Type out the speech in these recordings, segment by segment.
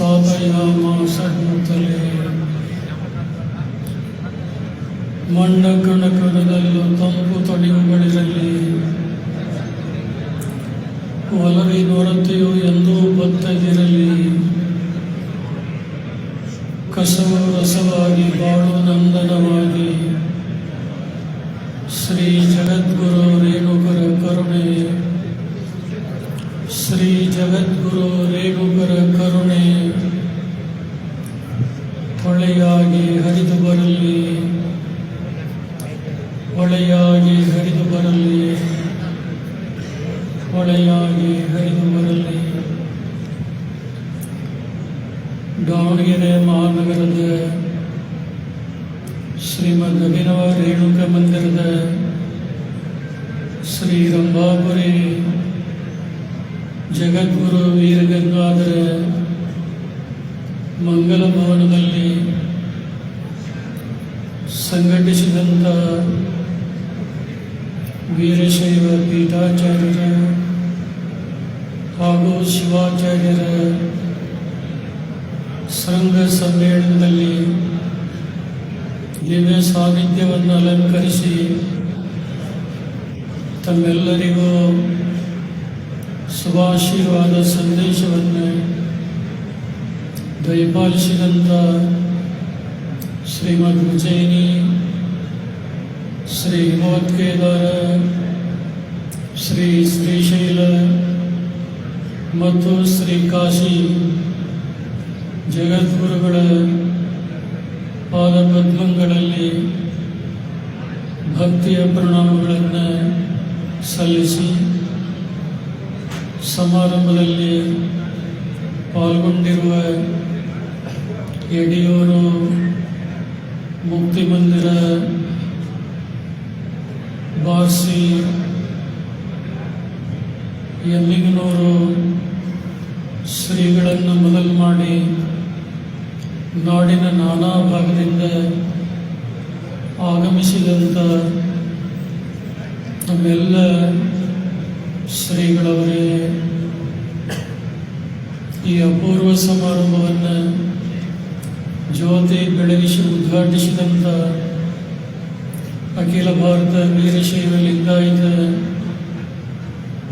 ತಾತಯ್ಯಮಾಸಂತಲೇ ಮಣ್ಣ ಕಣಕಣದಲ್ಲೂ ತಂಪು ತಣಿವುಗಳಿರಲಿ. ಒಲವಿ ನೊರತೆಯು ಎಂದೂ ಬತ್ತದಿರಲಿ. ಕಸವು ರಸವಾಗಿ ಬಾಳು ನಂದನವಾಗಿ. ಶ್ರೀ ಜಗದ್ಗುರು ರೇಣುಕರ ಕರುಣೆ, ಶ್ರೀ ಜಗದ್ಗುರು ರೇಣುಕರ ಕರುಣೆ ಹೊಳೆಯಾಗಿ ಹರಿದು ಬರಲಿ, ಹೊಳೆಯಾಗಿ ಹರಿದು ಬರಲಿ, ಹೊಳೆಯಾಗಿ ಹರಿದು ಬರಲಿ. ದಾವಣಗೆರೆ ಮಹಾನಗರದ ಶ್ರೀಮದ್ ಅಭಿನವ ರೇಣುಕ ಮಂದಿರದ ಶ್ರೀ ರಂಭಾಪುರಿ ಜಗದ್ಗುರು ವೀರಗಂಗಾಧರ ಮಂಗಲ ಭವನದಲ್ಲಿ ಸಂಘಟಿಸಿದಂಥ ವೀರಶೈವ ಪೀಠಾಚಾರ್ಯರ ಹಾಗೂ ಶಿವಾಚಾರ್ಯರ ಸಂಘ ಸಮ್ಮೇಳನದಲ್ಲಿ ದಿವ್ಯ ಸಾನ್ನಿಧ್ಯವನ್ನು ಅಲಂಕರಿಸಿ ತಮ್ಮೆಲ್ಲರಿಗೂ ಶುಭಾಶೀರ್ವಾದ ಸಂದೇಶವನ್ನು ದಯಪಾಲಿಸಿದಂಥ ಶ್ರೀಮದ್ ಉಜ್ಜಯಿನಿ, ಶ್ರೀ ಹಿಮವತ್ಕೇದಾರ, ಶ್ರೀ ಶ್ರೀಶೈಲ ಮತ್ತು ಶ್ರೀ ಕಾಶಿ ಜಗದ್ಗುರುಗಳ ಪಾದಪದ್ಮಗಳಲ್ಲಿ ಭಕ್ತಿಯ ಪ್ರಣಾಮಗಳನ್ನು ಸಲ್ಲಿಸಿ ಸಮಾರಂಭದಲ್ಲಿ ಪಾಲ್ಗೊಂಡಿರುವ ಯಡಿಯೂರು ಮುಕ್ತಿ ಮಂದಿರ, ಬಾರ್ಸಿ, ಎಮ್ಮಿಗನೂರು ಶ್ರೀಗಳನ್ನು ಮೊದಲು ಮಾಡಿ ನಾಡಿನ ನಾನಾ ಭಾಗದಿಂದ ಆಗಮಿಸಿದಂಥ ನಮ್ಮೆಲ್ಲ ಶ್ರೀಗಳವರೇ, ಈ ಅಪೂರ್ವ ಸಮಾರಂಭವನ್ನು ಜ್ಯೋತಿ ಬೆಳಗಿಸಿ ಉದ್ಘಾಟಿಸಿದಂಥ ಅಖಿಲ ಭಾರತ ವೀರಶೈವ ಲಿಂಗಾಯತ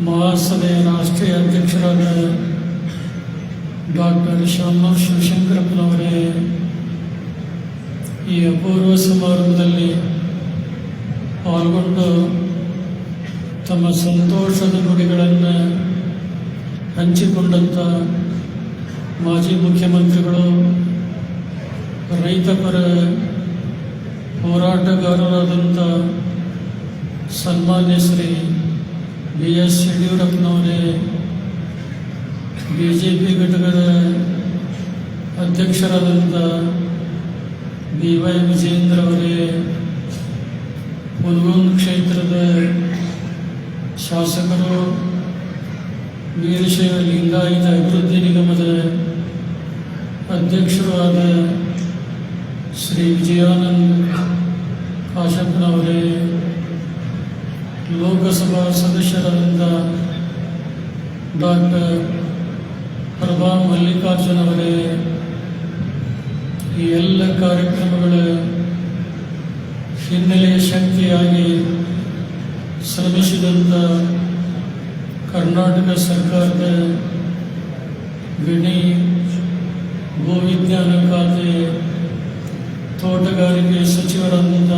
ಮಹಾಸಭೆಯ ರಾಷ್ಟ್ರೀಯ ಅಧ್ಯಕ್ಷರಾದ ಡಾಕ್ಟರ್ ಶಾಮನೂರು ಶಿವಶಂಕರಪ್ಪನವರೇ, ಈ ಅಪೂರ್ವ ಸಮಾರಂಭದಲ್ಲಿ ಪಾಲ್ಗೊಂಡು ತಮ್ಮ ಸಂತೋಷದ ನುಡಿಗಳನ್ನು ಹಂಚಿಕೊಂಡಂಥ ಮಾಜಿ ಮುಖ್ಯಮಂತ್ರಿಗಳು, ರೈತಪರ ಹೋರಾಟಗಾರರಾದಂಥ ಸನ್ಮಾನ್ಯ ಶ್ರೀ BS ಯಡಿಯೂರಪ್ಪನವರೇ, BJP ಘಟಕದ ಅಧ್ಯಕ್ಷರಾದಂಥ BY ವಿಜೇಂದ್ರ ಅವರೇ, ಹುನಗುಂದ ಕ್ಷೇತ್ರದ ಶಾಸಕರು, ವೀರಶೈವ ಲಿಂಗಾಯತ ಅಭಿವೃದ್ಧಿ ನಿಗಮದ ಅಧ್ಯಕ್ಷರೂ ಆದ ಶ್ರೀ ವಿಜಯಾನಂದ ಕಾಶಪ್ಪನವರೇ, ಲೋಕಸಭಾ ಸದಸ್ಯರಾದಂಥ ಡಾಕ್ಟರ್ ಪ್ರಭಾ ಮಲ್ಲಿಕಾರ್ಜುನ್ ಅವರೇ, ಈ ಎಲ್ಲ ಕಾರ್ಯಕ್ರಮಗಳ ಹಿನ್ನೆಲೆಯ ಶಕ್ತಿಯಾಗಿ ಶ್ರಮಿಸಿದಂಥ ಕರ್ನಾಟಕ ಸರ್ಕಾರದ ಗಣಿ, ಭೂವಿಜ್ಞಾನ ಖಾತೆ, ತೋಟಗಾರಿಕೆ ಸಚಿವರಾದಂಥ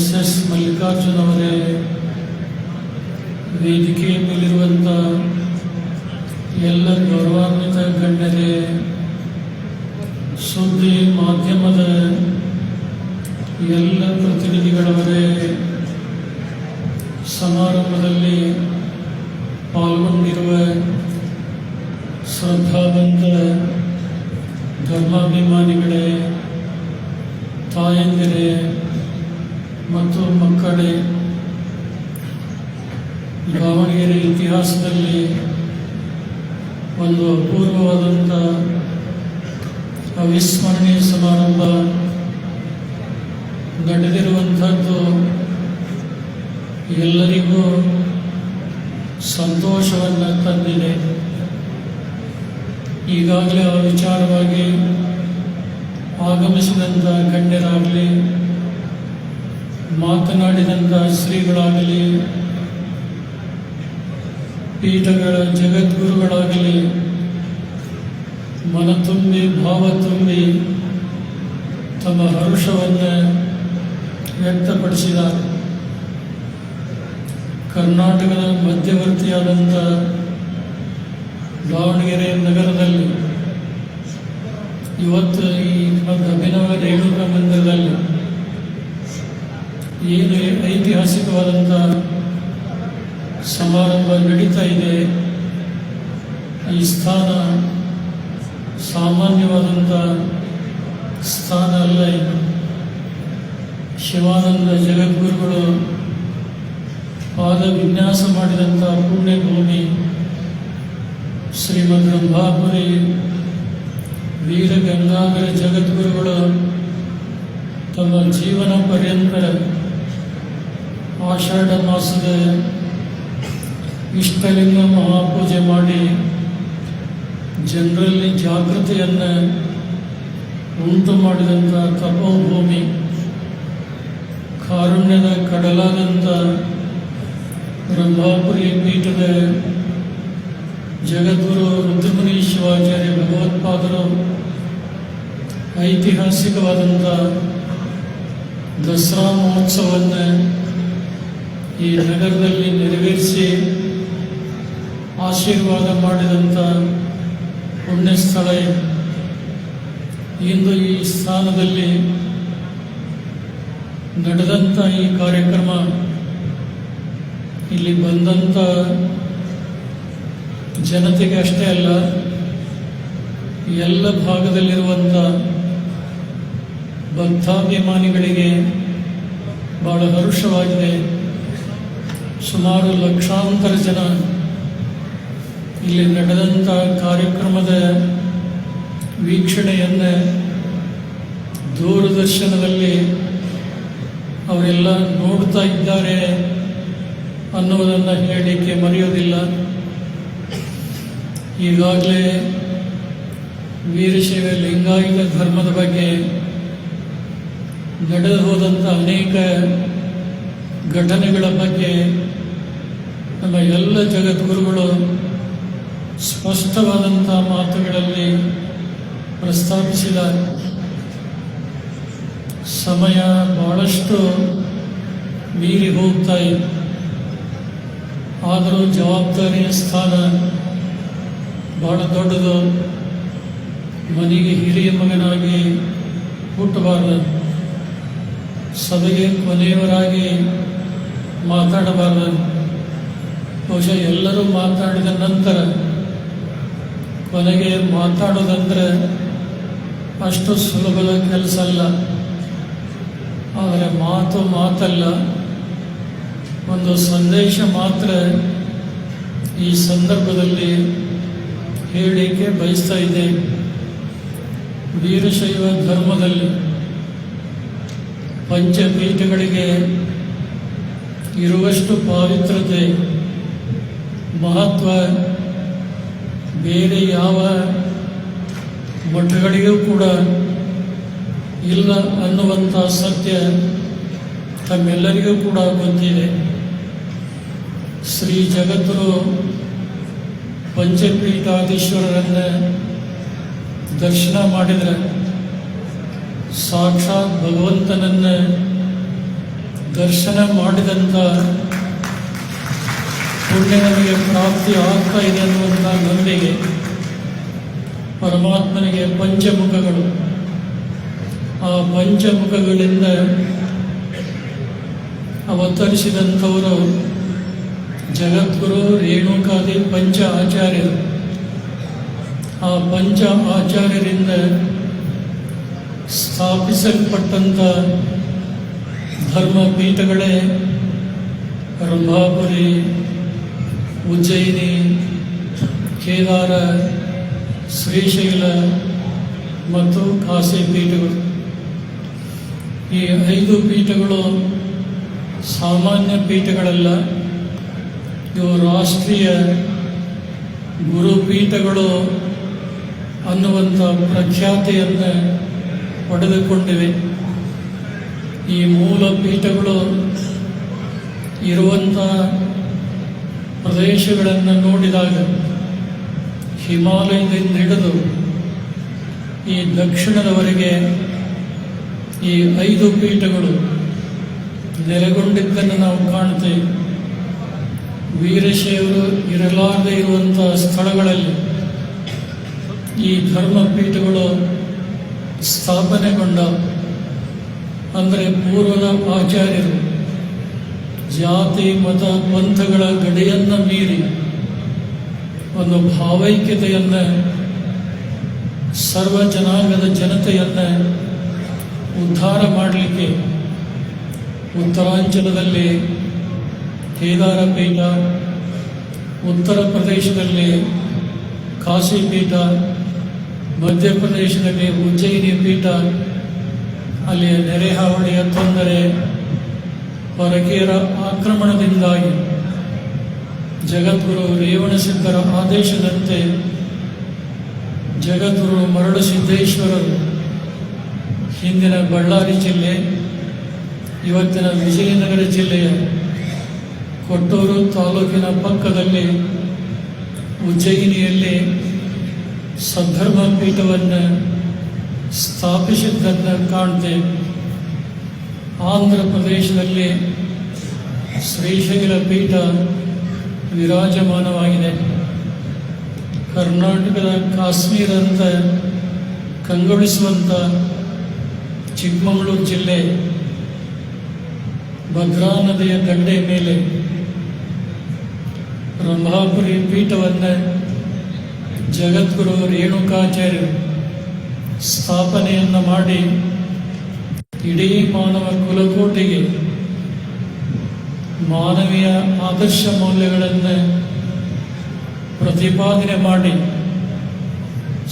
SS ಮಲ್ಲಿಕಾರ್ಜುನ್ ಅವರೇ, ವೇದಿಕೆ ಮೇಲಿರುವಂಥ ಎಲ್ಲ ಗೌರವಾನ್ವಿತ ಗಣ್ಯರೇ, ಸುದ್ದಿ ಮಾಧ್ಯಮದ ಎಲ್ಲ ಪ್ರತಿನಿಧಿಗಳವರೇ, ಸಮಾರಂಭದಲ್ಲಿ ಪಾಲ್ಗೊಂಡಿರುವ ಶ್ರದ್ಧಾವಂತ ಧರ್ಮಾಭಿಮಾನಿಗಳೇ, ತಾಯಂದಿರೇ ಮತ್ತು ಮಕ್ಕಳೇ, ದಾವಣಗೆರೆ ಇತಿಹಾಸದಲ್ಲಿ ಒಂದು ಅಪೂರ್ವವಾದಂಥ ಅವಿಸ್ಮರಣೀಯ ಸಮಾರಂಭ ನಡೆದಿರುವಂಥದ್ದು ಎಲ್ಲರಿಗೂ ಸಂತೋಷವನ್ನು ತಂದಿದೆ. ಈ ಈಗಾಗಲೇ ಆ ವಿಚಾರವಾಗಿ ಆಗಮಿಸಿದಂಥ ಗಣ್ಯರಾಗಲಿ, ಮಾತನಾಡಿದಂಥ ಶ್ರೀಗಳಾಗಲಿ, ಪೀಠಗಳ ಜಗದ್ಗುರುಗಳಾಗಲಿ ಮನ ತುಂಬಿ ಭಾವ ತುಂಬಿ ತಮ್ಮ ಹರ್ಷವನ್ನು ವ್ಯಕ್ತಪಡಿಸಿದ್ದಾರೆ. ಕರ್ನಾಟಕದ ಮಧ್ಯವರ್ತಿಯಾದಂಥ ದಾವಣಗೆರೆ ನಗರದಲ್ಲಿ ಇವತ್ತು ಈ ಅಭಿನವ ರೇಣುಕಾ ಮಂದಿರದಲ್ಲಿ ಏನು ಐತಿಹಾಸಿಕವಾದಂಥ ಸಮಾರಂಭ ನಡೀತಾ ಇದೆ. ಈ ಸ್ಥಾನ ಸಾಮಾನ್ಯವಾದಂಥ ಸ್ಥಾನ ಅಲ್ಲ. ಇದು ಶಿವಾನಂದ ಜಗದ್ಗುರುಗಳು ಪಾದ ವಿನ್ಯಾಸ ಮಾಡಿದಂಥ ಪುಣ್ಯಭೂಮಿ. ಶ್ರೀಮದ್ ರಂಭಾಪುರಿ ವೀರ ಗಂಗಾಧರ ಜಗದ್ಗುರುಗಳು ತಮ್ಮ ಜೀವನ ಪರ್ಯಂತರ ಆಷಾಢ ಮಾಸದ ಇಷ್ಟಲಿಂಗ ಮಹಾಪೂಜೆ ಮಾಡಿ ಜನರಲ್ಲಿ ಜಾಗೃತಿಯನ್ನು ಉಂಟು ಮಾಡಿದಂಥ ತಪೋಭೂಮಿ, ಕಾರುಣ್ಯದ ಕಡಲಾದಂಥ ರಂಭಾಪುರಿ ಪೀಠದ ಜಗದ್ಗುರು ರುದ್ರಮುನಿ ಶಿವಾಚಾರ್ಯ ಭಗವತ್ಪಾದರು ಐತಿಹಾಸಿಕವಾದಂಥ ದಸರಾ ಮಹೋತ್ಸವವನ್ನು ಈ ನಗರದಲ್ಲಿ ನೆರವೇರಿಸಿ ಆಶೀರ್ವಾದ ಮಾಡಿದಂಥ ಪುಣ್ಯಸ್ಥಳ. ಇಂದು ಈ ಸ್ಥಾನದಲ್ಲಿ ನಡೆದಂಥ ಈ ಕಾರ್ಯಕ್ರಮ ಇಲ್ಲಿ ಬಂದಂಥ ಜನತೆಗೆ ಅಷ್ಟೇ ಅಲ್ಲ, ಎಲ್ಲ ಭಾಗದಲ್ಲಿರುವಂಥ ಭಕ್ತಾಭಿಮಾನಿಗಳಿಗೆ ಬಹಳ ಹರ್ಷವಾಗಿದೆ. ಸುಮಾರು ಲಕ್ಷಾಂತರ ಜನ ಇಲ್ಲಿ ನಡೆದಂಥ ಕಾರ್ಯಕ್ರಮದ ವೀಕ್ಷಣೆಯನ್ನು ದೂರದರ್ಶನದಲ್ಲಿ ಅವರೆಲ್ಲ ನೋಡ್ತಾ ಇದ್ದಾರೆ ಅನ್ನುವುದನ್ನು ಹೇಳಲಿಕ್ಕೆ ಮರೆಯೋದಿಲ್ಲ. ಈಗಾಗಲೇ ವೀರಶೈವ ಲಿಂಗಾಯತ ಧರ್ಮದ ಬಗ್ಗೆ ನಡೆದು ಹೋದಂಥ ಅನೇಕ ಘಟನೆಗಳ ಬಗ್ಗೆ ನಮ್ಮ ಎಲ್ಲ ಜಗದ್ಗುರುಗಳು ಸ್ಪಷ್ಟವಾದಂಥ ಮಾತುಗಳಲ್ಲಿ ಪ್ರಸ್ತಾಪಿಸಿದ್ದಾರೆ. ಸಮಯ ಬಹಳಷ್ಟು ಮೀರಿ ಹೋಗ್ತಾ ಇದೆ. ಆದರೂ ಜವಾಬ್ದಾರಿಯ ಸ್ಥಾನ ಬಹಳ ದೊಡ್ಡದು. ಮನೆಗೆ ಹಿರಿಯ ಮಗನಾಗಿ ಹುಟ್ಟಬಾರದು, ಸಭೆಗೆ ಕೊನೆಯವರಾಗಿ ಮಾತಾಡಬಾರದು. ಬಹುಶಃ ಎಲ್ಲರೂ ಮಾತಾಡಿದ ನಂತರ ಕೊನೆಗೆ ಮಾತಾಡೋದಂದ್ರೆ ಅಷ್ಟು ಸುಲಭದ ಕೆಲಸ ಅಲ್ಲ. ಆದರೆ ಮಾತಲ್ಲ, ಒಂದು ಸಂದೇಶ ಮಾತ್ರ ಈ ಸಂದರ್ಭದಲ್ಲಿ ಹೇಳಲಿಕ್ಕೆ ಬಯಸ್ತಾ ಇದೆ. ವೀರಶೈವ ಧರ್ಮದಲ್ಲಿ ಪಂಚಪೀಠಗಳಿಗೆ ಇರುವಷ್ಟು ಪಾವಿತ್ರತೆ, ಮಹತ್ವ ಬೇರೆ ಯಾವ ಮಠಗಳಿಗೂ ಕೂಡ ಇಲ್ಲ ಅನ್ನುವಂಥ ಸತ್ಯ ತಮ್ಮೆಲ್ಲರಿಗೂ ಕೂಡ ಗೊತ್ತಿದೆ. ಶ್ರೀ ಜಗದ್ಗುರು ಪಂಚಪೀಠಾಧೀಶ್ವರರನ್ನು ದರ್ಶನ ಮಾಡಿದರೆ ಸಾಕ್ಷಾತ್ ಭಗವಂತನನ್ನು ದರ್ಶನ ಮಾಡಿದಂಥ ಪುಣ್ಯ ನಮಗೆ ಪ್ರಾಪ್ತಿ ಆಗ್ತಾ ಇದೆ ಅನ್ನುವಂಥ ನಂಬಿಕೆ. ಪರಮಾತ್ಮನಿಗೆ ಪಂಚಮುಖಗಳು, ಆ ಪಂಚಮುಖಗಳಿಂದ ಅವತರಿಸಿದಂಥವರು ಜಗದ್ಗುರು ರೇಣುಕಾದಿ ಪಂಚ ಆಚಾರ್ಯರು. ಆ ಪಂಚ ಆಚಾರ್ಯರಿಂದ ಸ್ಥಾಪಿಸಲ್ಪಟ್ಟಂಥ ಧರ್ಮಪೀಠಗಳೇ ರಂಭಾಪುರಿ, ಉಜ್ಜಯಿನಿ, ಕೇದಾರ, ಶ್ರೀಶೈಲ ಮತ್ತು ಕಾಶಿ ಪೀಠಗಳು. ಈ 5 ಪೀಠಗಳು ಸಾಮಾನ್ಯ ಪೀಠಗಳಲ್ಲ, ಇವು ರಾಷ್ಟ್ರೀಯ ಗುರುಪೀಠಗಳು ಅನ್ನುವಂಥ ಪ್ರಖ್ಯಾತಿಯನ್ನು ಪಡೆದುಕೊಂಡಿವೆ. ಈ ಮೂಲ ಪೀಠಗಳು ಇರುವಂಥ ಪ್ರದೇಶಗಳನ್ನು ನೋಡಿದಾಗ ಹಿಮಾಲಯದಿಂದ ಹಿಡಿದು ಈ ದಕ್ಷಿಣದವರೆಗೆ ಈ 5 ಪೀಠಗಳು ನೆಲೆಗೊಂಡಿದ್ದನ್ನು ನಾವು ಕಾಣ್ತೇವೆ. ವೀರಶೈವರು ಇರಲಾರದೆ ಇರುವಂಥ ಸ್ಥಳಗಳಲ್ಲಿ ಈ ಧರ್ಮಪೀಠಗಳು ಸ್ಥಾಪನೆಗೊಂಡ, ಅಂದರೆ ಪೂರ್ವದ ಆಚಾರ್ಯರು ಜಾತಿ ಮತ ಪಂಥಗಳ ಗಡಿಯನ್ನು ಮೀರಿ ಒಂದು ಭಾವೈಕ್ಯತೆಯನ್ನು, ಸರ್ವ ಜನಾಂಗದ ಜನತೆಯನ್ನು ಉದ್ಧಾರ ಮಾಡಲಿಕ್ಕೆ ಉತ್ತರಾಂಚಲದಲ್ಲಿ ಕೇದಾರ ಪೀಠ, ಉತ್ತರ ಪ್ರದೇಶದಲ್ಲಿ ಕಾಶಿ ಪೀಠ, ಮಧ್ಯಪ್ರದೇಶದಲ್ಲಿ ಉಜ್ಜಯಿನಿ ಪೀಠ, ಅಲ್ಲಿ ನೆರೆಹಾವಳಿಯ ತೊಂದರೆ, ಪರಕೀಯರ ಆಕ್ರಮಣದಿಂದಾಗಿ ಜಗದ್ಗುರು ರೇವಣಸಿದ್ಧರ ಆದೇಶದಂತೆ ಜಗದ್ಗುರು ಮರಳುಸಿದ್ದೇಶ್ವರರು ಹಿಂದಿನ ಬಳ್ಳಾರಿ ಜಿಲ್ಲೆ, ಇವತ್ತಿನ ವಿಜಯನಗರ ಜಿಲ್ಲೆಯ ಕೊಟ್ಟೂರು ತಾಲೂಕಿನ ಪಕ್ಕದಲ್ಲಿ ಉಜ್ಜಯಿನಿಯಲ್ಲಿ ಸದ್ಧರ್ಮ ಪೀಠವನ್ನು ಸ್ಥಾಪಿಸಿದ್ದನ್ನು ಕಾಣ್ತೇವೆ. ಆಂಧ್ರ ಪ್ರದೇಶದಲ್ಲಿ ಶ್ರೀಶೈಲ ಪೀಠ ವಿರಾಜಮಾನವಾಗಿದೆ. ಕರ್ನಾಟಕದ ಕಾಶ್ಮೀರ ಅಂತ ಕಂಗೊಳಿಸುವಂಥ ಚಿಕ್ಕಮಗಳೂರು ಜಿಲ್ಲೆ ಭದ್ರಾ ನದಿಯ ದಂಡೆ ಮೇಲೆ ರಂಭಾಪುರಿ ಪೀಠವನ್ನು ಜಗದ್ಗುರು ರೇಣುಕಾಚಾರ್ಯರು ಸ್ಥಾಪನೆಯನ್ನು ಮಾಡಿ ಇಡೀ ಮಾನವ ಕುಲಕೋಟಿಗೆ ಮಾನವೀಯ ಆದರ್ಶ ಮೌಲ್ಯಗಳನ್ನು ಪ್ರತಿಪಾದನೆ ಮಾಡಿ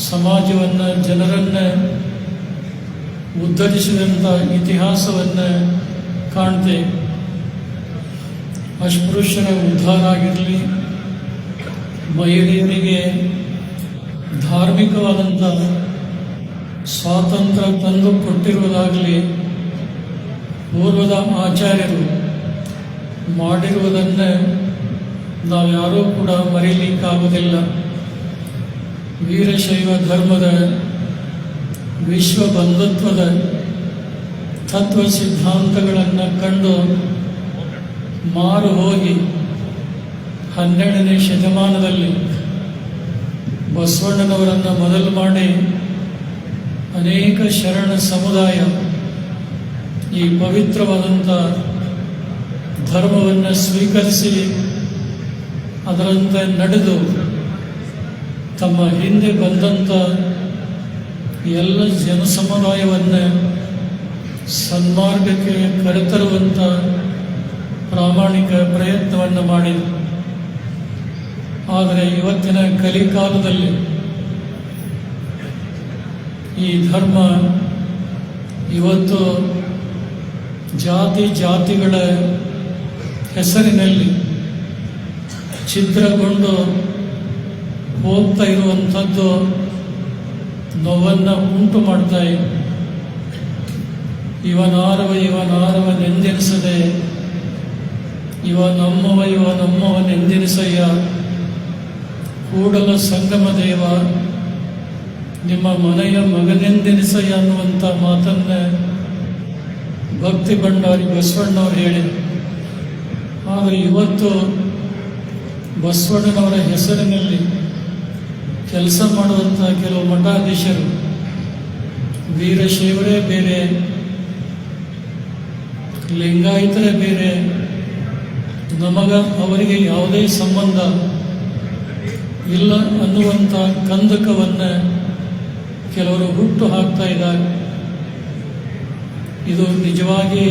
ಸಮಾಜವನ್ನು, ಜನರನ್ನು ಉದ್ಧರಿಸಿದಂಥ ಇತಿಹಾಸವನ್ನು ಕಾಣ್ತೇವೆ. ಅಸ್ಪೃಶ್ಯರ ಉದ್ಧಾರ ಆಗಿರಲಿ, ಮಹಿಳೆಯರಿಗೆ ಧಾರ್ಮಿಕವಾದಂಥ ಸ್ವಾತಂತ್ರ್ಯ ತಂದು ಕೊಟ್ಟಿರುವುದಾಗಲಿ, ಪೂರ್ವದ ಆಚಾರ್ಯರು ಮಾಡಿರುವುದನ್ನು ನಾವ್ಯಾರೂ ಕೂಡ ಮರೀಲಿಕ್ಕಾಗುವುದಿಲ್ಲ. ವೀರಶೈವ ಧರ್ಮದ ವಿಶ್ವ ಬಂಧುತ್ವದ ತತ್ವ ಸಿದ್ಧಾಂತಗಳನ್ನು ಕಂಡು ಮಾರು ಹೋಗಿ 12ನೇ ಶತಮಾನದಲ್ಲಿ ಬಸವಣ್ಣನವರನ್ನು ಮೊದಲು ಮಾಡಿ ಅನೇಕ ಶರಣ ಸಮುದಾಯ ಈ ಪವಿತ್ರವಾದಂಥ ಧರ್ಮವನ್ನು ಸ್ವೀಕರಿಸಿ ಅದರಂತೆ ನಡೆದು ತಮ್ಮ ಹಿಂದೆ ಬಂದಂಥ ಎಲ್ಲ ಜನಸಮುದಾಯವನ್ನು ಸನ್ಮಾರ್ಗಕ್ಕೆ ಕರೆತರುವಂಥ ಪ್ರಾಮಾಣಿಕ ಪ್ರಯತ್ನವನ್ನು ಮಾಡಿದರು. ಆದರೆ ಇವತ್ತಿನ ಕಲಿಕಾಲದಲ್ಲಿ ಈ ಧರ್ಮ ಇವತ್ತು ಜಾತಿಗಳ ಹೆಸರಿನಲ್ಲಿ ಛಿದ್ರಗೊಂಡು ಹೋಗ್ತಾ ಇರುವಂಥದ್ದು ನೋವನ್ನು ಉಂಟು ಮಾಡ್ತಾ ಇದೆ. ಇವನಾರವನೆಂದೆನಿಸದೆ ನಮ್ಮವನೆಂದೆನಿಸಯ್ಯ, ಕೂಡಲ ಸಂಗಮ ದೇವ ನಿಮ್ಮ ಮನೆಯ ಮಗನೆಂದೆನಿಸಯ್ಯ ಅನ್ನುವಂಥ ಮಾತನ್ನು ಭಕ್ತಿ ಭಂಡಾರಿ ಬಸವಣ್ಣವರು ಹೇಳಿದರು. ಆದರೆ ಇವತ್ತು ಬಸವಣ್ಣನವರ ಹೆಸರಿನಲ್ಲಿ ಕೆಲಸ ಮಾಡುವಂಥ ಕೆಲವು ಮಠಾಧೀಶರು ವೀರಶೈವರೇ ಬೇರೆ, ಲಿಂಗಾಯತರೇ ಬೇರೆ, ಅವರಿಗೆ ಯಾವುದೇ ಸಂಬಂಧ ಇಲ್ಲ ಅನ್ನುವಂಥ ಕಂದಕವನ್ನು ಕೆಲವರು ಹುಟ್ಟು ಹಾಕ್ತಾ ಇದ್ದಾರೆ. ಇದು ನಿಜವಾಗಿ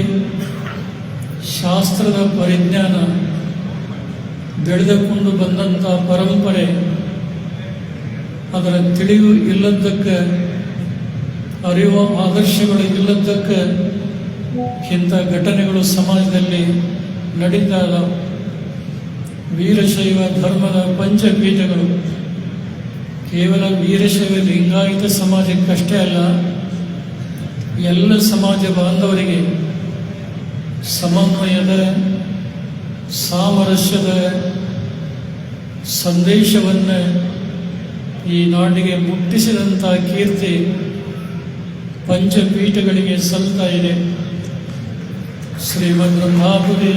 ಶಾಸ್ತ್ರದ ಪರಿಜ್ಞಾನ ಬೆಳೆದುಕೊಂಡು ಬಂದಂಥ ಪರಂಪರೆ, ಅದರ ತಿಳಿವು ಇಲ್ಲದ್ದಕ್ಕೆ, ಅರಿವು ಆದರ್ಶಗಳು ಇಲ್ಲದ್ದಕ್ಕೆ ಇಂಥ ಘಟನೆಗಳು ಸಮಾಜದಲ್ಲಿ ನಡೀತಾದ. ವೀರಶೈವ ಧರ್ಮದ ಪಂಚಪೀಠಗಳು ಕೇವಲ ವೀರಶೈವ ಲಿಂಗಾಯತ ಸಮಾಜಕ್ಕಷ್ಟೇ ಅಲ್ಲ, ಎಲ್ಲ ಸಮಾಜ ಬಾಂಧವರಿಗೆ ಸಮನ್ವಯದ, ಸಾಮರಸ್ಯದ ಸಂದೇಶವನ್ನು ಈ ನಾಡಿಗೆ ಮುಟ್ಟಿಸಿದಂಥ ಕೀರ್ತಿ ಪಂಚಪೀಠಗಳಿಗೆ ಸಲ್ತಾ ಇದೆ. ಶ್ರೀಮದ್ ಬ್ರಹ್ಮಾಪುರಿ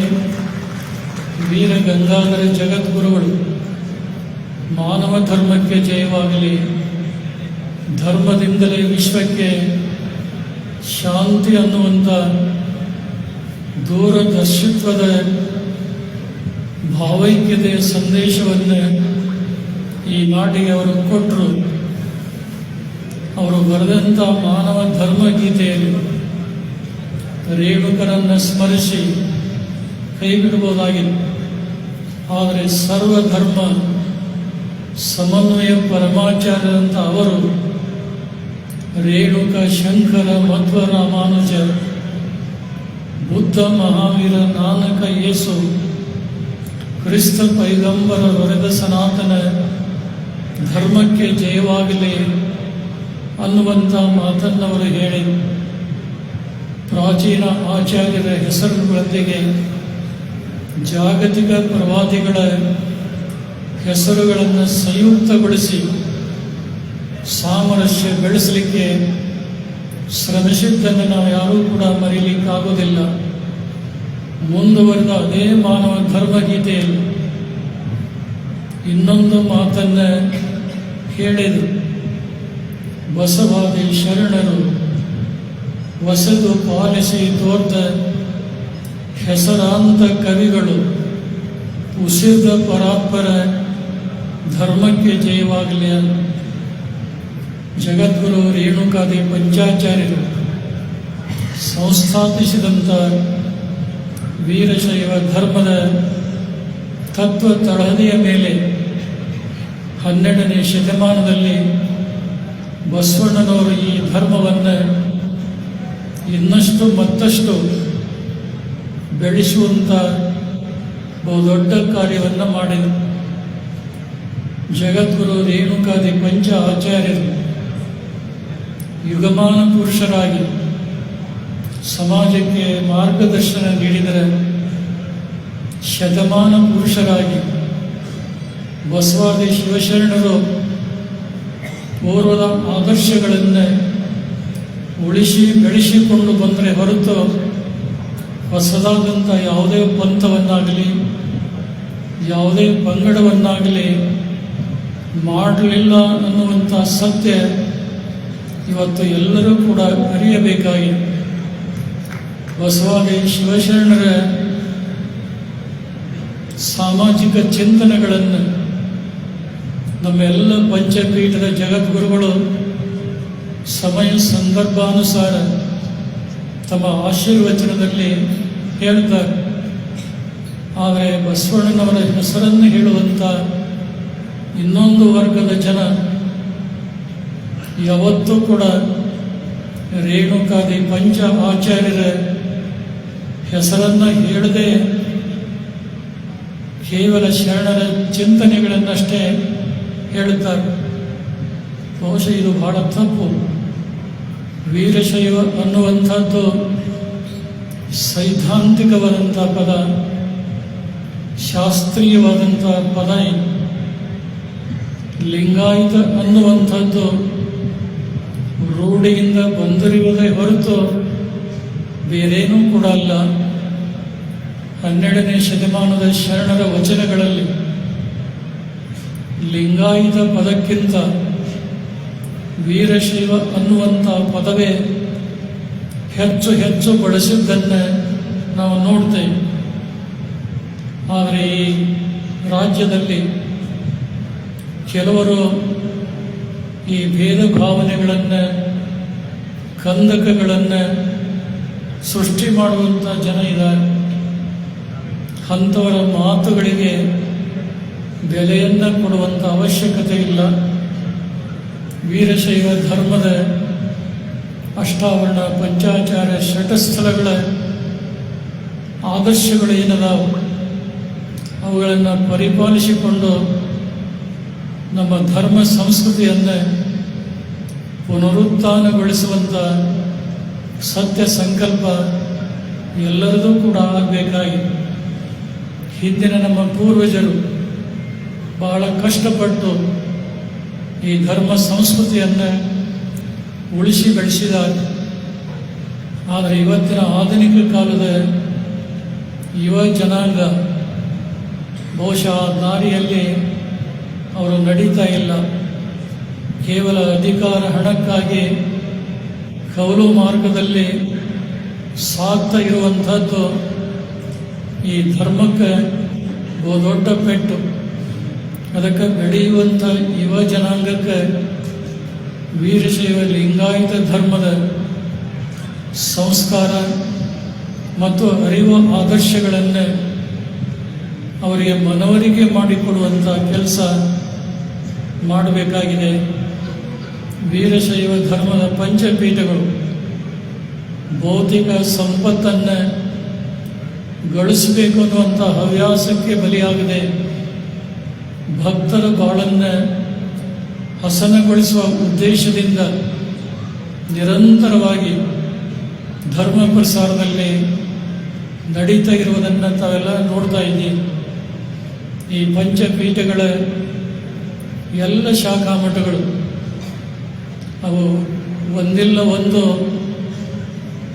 ವೀರ ಗಂಗಾಧರ ಜಗದ್ಗುರುಗಳು ಮಾನವ ಧರ್ಮಕ್ಕೆ ಜಯವಾಗಲಿ, ಧರ್ಮದಿಂದಲೇ ವಿಶ್ವಕ್ಕೆ ಶಾಂತಿ ಅನ್ನುವಂಥ ದೂರದರ್ಶಿತ್ವದ ಭಾವೈಕ್ಯತೆಯ ಸಂದೇಶವನ್ನು ಈ ನಾಡಿಗೆ ಅವರು ಕೊಟ್ಟರು. ಅವರು ಬರೆದಂಥ ಮಾನವ ಧರ್ಮ ಗೀತೆಯಲ್ಲಿ ರೇಣುಕರನ್ನು ಸ್ಮರಿಸಿ ಕೈಬಿಡಬಹುದಾಗಿತ್ತು. ಆದರೆ ಸರ್ವಧರ್ಮ ಸಮನ್ವಯ ಪರಮಾಚಾರ್ಯರಂಥ ಅವರು ರೇಣುಕ, ಶಂಕರ, ಮಧ್ವ, ರಾಮಾನುಜ, ಬುದ್ಧ, ಮಹಾವೀರ, ನಾನಕ, ಯೇಸು, ಕ್ರಿಸ್ತ ಪೈಗಂಬರ ಹೊರೆದ ಸನಾತನ ಧರ್ಮಕ್ಕೆ ಜಯವಾಗಲಿ ಅನ್ನುವಂಥ ಮಾತನ್ನವರು ಹೇಳಿ ಪ್ರಾಚೀನ ಆಚಾರ್ಯರ ಹೆಸರುಗಳೊಂದಿಗೆ ಜಾಗತಿಕ ಪ್ರವಾದಿಗಳ ಹೆಸರುಗಳನ್ನು ಸಂಯುಕ್ತಗೊಳಿಸಿ ಸಾಮರಸ್ಯ ಬೆಳೆಸಲಿಕ್ಕೆ ಶ್ರಮಿಸಿದ್ದನ್ನು ನಾವು ಯಾರೂ ಕೂಡ ಮರೀಲಿಕ್ಕಾಗೋದಿಲ್ಲ. ಮುಂದುವರೆದ ಅದೇ ಮಾನವ ಧರ್ಮಗೀತೆಯಲ್ಲಿ ಇನ್ನೊಂದು ಮಾತನ್ನು ಹೇಳಿದರು. ಬಸವಾದಿ ಶರಣರು ಹೊಸದು ಪಾಲಿಸಿ ತೋರ್ದ ಹೆಸರಾಂತ ಕವಿಗಳು ಉಸಿದ ಪರಾತ್ಪರ ಧರ್ಮಕ್ಕೆ ಜಯವಾಗಲಿ. ಜಗದ್ಗುರು ರೇಣುಕಾದಿ ಪಂಚಾಚಾರ್ಯರು ಸಂಸ್ಥಾಪಿಸಿದಂಥ ವೀರಶೈವ ಧರ್ಮದ ತತ್ವ ತಳಹದಿಯ ಮೇಲೆ 12ನೇ ಶತಮಾನದಲ್ಲಿ ಬಸವಣ್ಣನವರು ಈ ಧರ್ಮವನ್ನು ಇನ್ನಷ್ಟು ಮತ್ತಷ್ಟು ಬೆಳೆಸುವಂಥ ಬಹುದೊಡ್ಡ ಕಾರ್ಯವನ್ನು ಮಾಡಿದರು. ಜಗದ್ಗುರು ರೇಣುಕಾದಿ ಪಂಚ ಆಚಾರ್ಯರು ಯುಗಮಾನ ಪುರುಷರಾಗಿ ಸಮಾಜಕ್ಕೆ ಮಾರ್ಗದರ್ಶನ ನೀಡಿದರೆ, ಶತಮಾನ ಪುರುಷರಾಗಿ ಬಸವಾದಿ ಶಿವಶರಣರು ಪೂರ್ವದ ಆದರ್ಶಗಳನ್ನು ಉಳಿಸಿ ಬೆಳೆಸಿಕೊಂಡು ಬಂದರೆ ಹೊರತು ಹೊಸದಾದಂಥ ಯಾವುದೇ ಪಂಥವನ್ನಾಗಲಿ ಯಾವುದೇ ಪಂಗಡವನ್ನಾಗಲಿ ಮಾಡಲಿಲ್ಲ ಅನ್ನುವಂಥ ಸತ್ಯ ಇವತ್ತು ಎಲ್ಲರೂ ಕೂಡ ಅರಿಯಬೇಕಾಗಿದೆ. ಬಸವಾದಿ ಶಿವಶರಣರ ಸಾಮಾಜಿಕ ಚಿಂತನೆಗಳನ್ನು ನಮ್ಮೆಲ್ಲ ಪಂಚಪೀಠದ ಜಗದ್ಗುರುಗಳು ಸಮಯ ಸಂದರ್ಭಾನುಸಾರ ತಮ್ಮ ಆಶೀರ್ವಚನದಲ್ಲಿ ಹೇಳ್ತಾರೆ. ಆದರೆ ಬಸವಣ್ಣನವರ ಹೆಸರನ್ನು ಹೇಳುವಂಥ ಇನ್ನೊಂದು ವರ್ಗದ ಜನ ಯಾವತ್ತೂ ಕೂಡ ರೇಣುಕಾದಿ ಪಂಚ ಆಚಾರ್ಯರ ಹೆಸರನ್ನು ಹೇಳದೆ ಕೇವಲ ಶರಣರ ಚಿಂತನೆಗಳನ್ನಷ್ಟೇ ಹೇಳುತ್ತಾರೆ. ಬಹುಶಃ ಇದು ಬಹಳ ತಪ್ಪು. ವೀರಶೈವ ಅನ್ನುವಂಥದ್ದು ಸೈದ್ಧಾಂತಿಕವಾದಂಥ ಪದ, ಶಾಸ್ತ್ರೀಯವಾದಂಥ ಪದ. ಲಿಂಗಾಯತ ಅನ್ನುವಂಥದ್ದು ರೂಢಿಯಿಂದ ಬಂದಿರುವುದೇ ಹೊರತು ಬೇರೇನೂ ಕೂಡ ಅಲ್ಲ. 12ನೇ ಶತಮಾನದ ಶರಣರ ವಚನಗಳಲ್ಲಿ ಲಿಂಗಾಯತ ಪದಕ್ಕಿಂತ ವೀರಶೈವ ಅನ್ನುವಂಥ ಪದವೇ ಹೆಚ್ಚು ಹೆಚ್ಚು ಬಳಸಿದ್ದನ್ನು ನಾವು ನೋಡ್ತೇವೆ. ಆದರೆ ಈ ರಾಜ್ಯದಲ್ಲಿ ಕೆಲವರು ಈ ಭೇದ ಭಾವನೆಗಳನ್ನು, ಕಂದಕಗಳನ್ನು ಸೃಷ್ಟಿ ಮಾಡುವಂಥ ಜನ ಇದ್ದಾರೆ. ಅಂಥವರ ಮಾತುಗಳಿಗೆ ಬೆಲೆಯನ್ನು ಕೊಡುವಂಥ ಅವಶ್ಯಕತೆ ಇಲ್ಲ. ವೀರಶೈವ ಧರ್ಮದ ಅಷ್ಟಾವರಣ, ಪಂಚಾಚಾರ, ಷಟಸ್ಥಲಗಳ ಆದರ್ಶಗಳು ಏನದಾವು ಅವುಗಳನ್ನು ಪರಿಪಾಲಿಸಿಕೊಂಡು ನಮ್ಮ ಧರ್ಮ ಸಂಸ್ಕೃತಿಯನ್ನು ಪುನರುತ್ಥಾನಗೊಳಿಸುವಂಥ ಸತ್ಯ ಸಂಕಲ್ಪ ಎಲ್ಲರದೂ ಕೂಡ ಆಗಬೇಕಾಗಿದೆ. ಹಿಂದಿನ ನಮ್ಮ ಪೂರ್ವಜರು ಬಹಳ ಕಷ್ಟಪಟ್ಟು ಈ ಧರ್ಮ ಸಂಸ್ಕೃತಿಯನ್ನು ಉಳಿಸಿ ಬೆಳೆಸಿದ್ದಾರೆ. ಆದರೆ ಇವತ್ತಿನ ಆಧುನಿಕ ಕಾಲದ ಯುವ ಜನಾಂಗ ಬಹುಶಃ ದಾರಿಯಲ್ಲಿ ಅವರು ನಡೀತಾ ಇಲ್ಲ. ಕೇವಲ ಅಧಿಕಾರ ಹಣಕ್ಕಾಗಿ ಕವಲು ಮಾರ್ಗದಲ್ಲಿ ಸಾಗ್ತಾ ಇರುವಂಥದ್ದು ಈ ಧರ್ಮಕ್ಕೆ ದೊಡ್ಡ ಪೆಟ್ಟು. ಅದಕ್ಕೆ ಬೆಳೆಯುವಂಥ ಯುವ ಜನಾಂಗಕ್ಕೆ ವೀರಶೈವ ಲಿಂಗಾಯತ ಧರ್ಮದ ಸಂಸ್ಕಾರ ಮತ್ತು ಅರಿವು ಆದರ್ಶಗಳನ್ನು ಅವರಿಗೆ ಮನವರಿಕೆ ಮಾಡಿಕೊಡುವಂಥ ಕೆಲಸ ಮಾಡಬೇಕಾಗಿದೆ. ವೀರಶೈವ ಧರ್ಮದ ಪಂಚಪೀಠಗಳು ಭೌತಿಕ ಸಂಪತ್ತನ್ನು ಗಳಿಸಬೇಕು ಅನ್ನುವಂಥ ಹವ್ಯಾಸಕ್ಕೆ ಬಲಿಯಾಗದೆ ಭಕ್ತರ ಬಾಳನ್ನು ಹಸನಗೊಳಿಸುವ ಉದ್ದೇಶದಿಂದ ನಿರಂತರವಾಗಿ ಧರ್ಮ ಪ್ರಸಾರದಲ್ಲಿ ನಡೀತಾ ಇರುವುದನ್ನು ತಾವೆಲ್ಲ ನೋಡ್ತಾ ಇದ್ದೀವಿ. ಈ ಪಂಚಪೀಠಗಳ ಎಲ್ಲ ಶಾಖಾ ಮಠಗಳು ಅವು ಒಂದಿಲ್ಲ ಒಂದು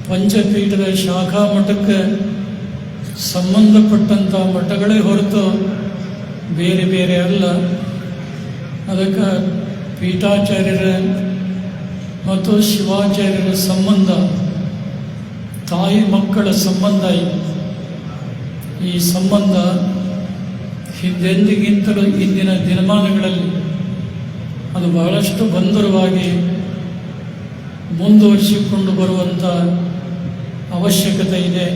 ಪಂಚಪೀಠದ ಶಾಖಾ ಮಠಕ್ಕೆ ಸಂಬಂಧಪಟ್ಟಂಥ ಮಠಗಳೇ ಹೊರತು ಬೇರೆ ಬೇರೆ ಅಲ್ಲ. ಅದಕ್ಕೆ ಪೀಠಾಚಾರ್ಯರ ಮತ್ತು ಶಿವಾಚಾರ್ಯರ ಸಂಬಂಧ ತಾಯಿ ಮಕ್ಕಳ ಸಂಬಂಧ ಇದೆ. ಈ ಸಂಬಂಧ ಹಿಂದೆಂದಿಗಿಂತಲೂ ಇಂದಿನ ದಿನಮಾನಗಳಲ್ಲಿ ಅದು ಬಹಳಷ್ಟು ಬಂಧುರವಾಗಿ ಮುಂದುವರಿಸಿಕೊಂಡು ಬರುವಂಥ ಅವಶ್ಯಕತೆ ಇದೆ.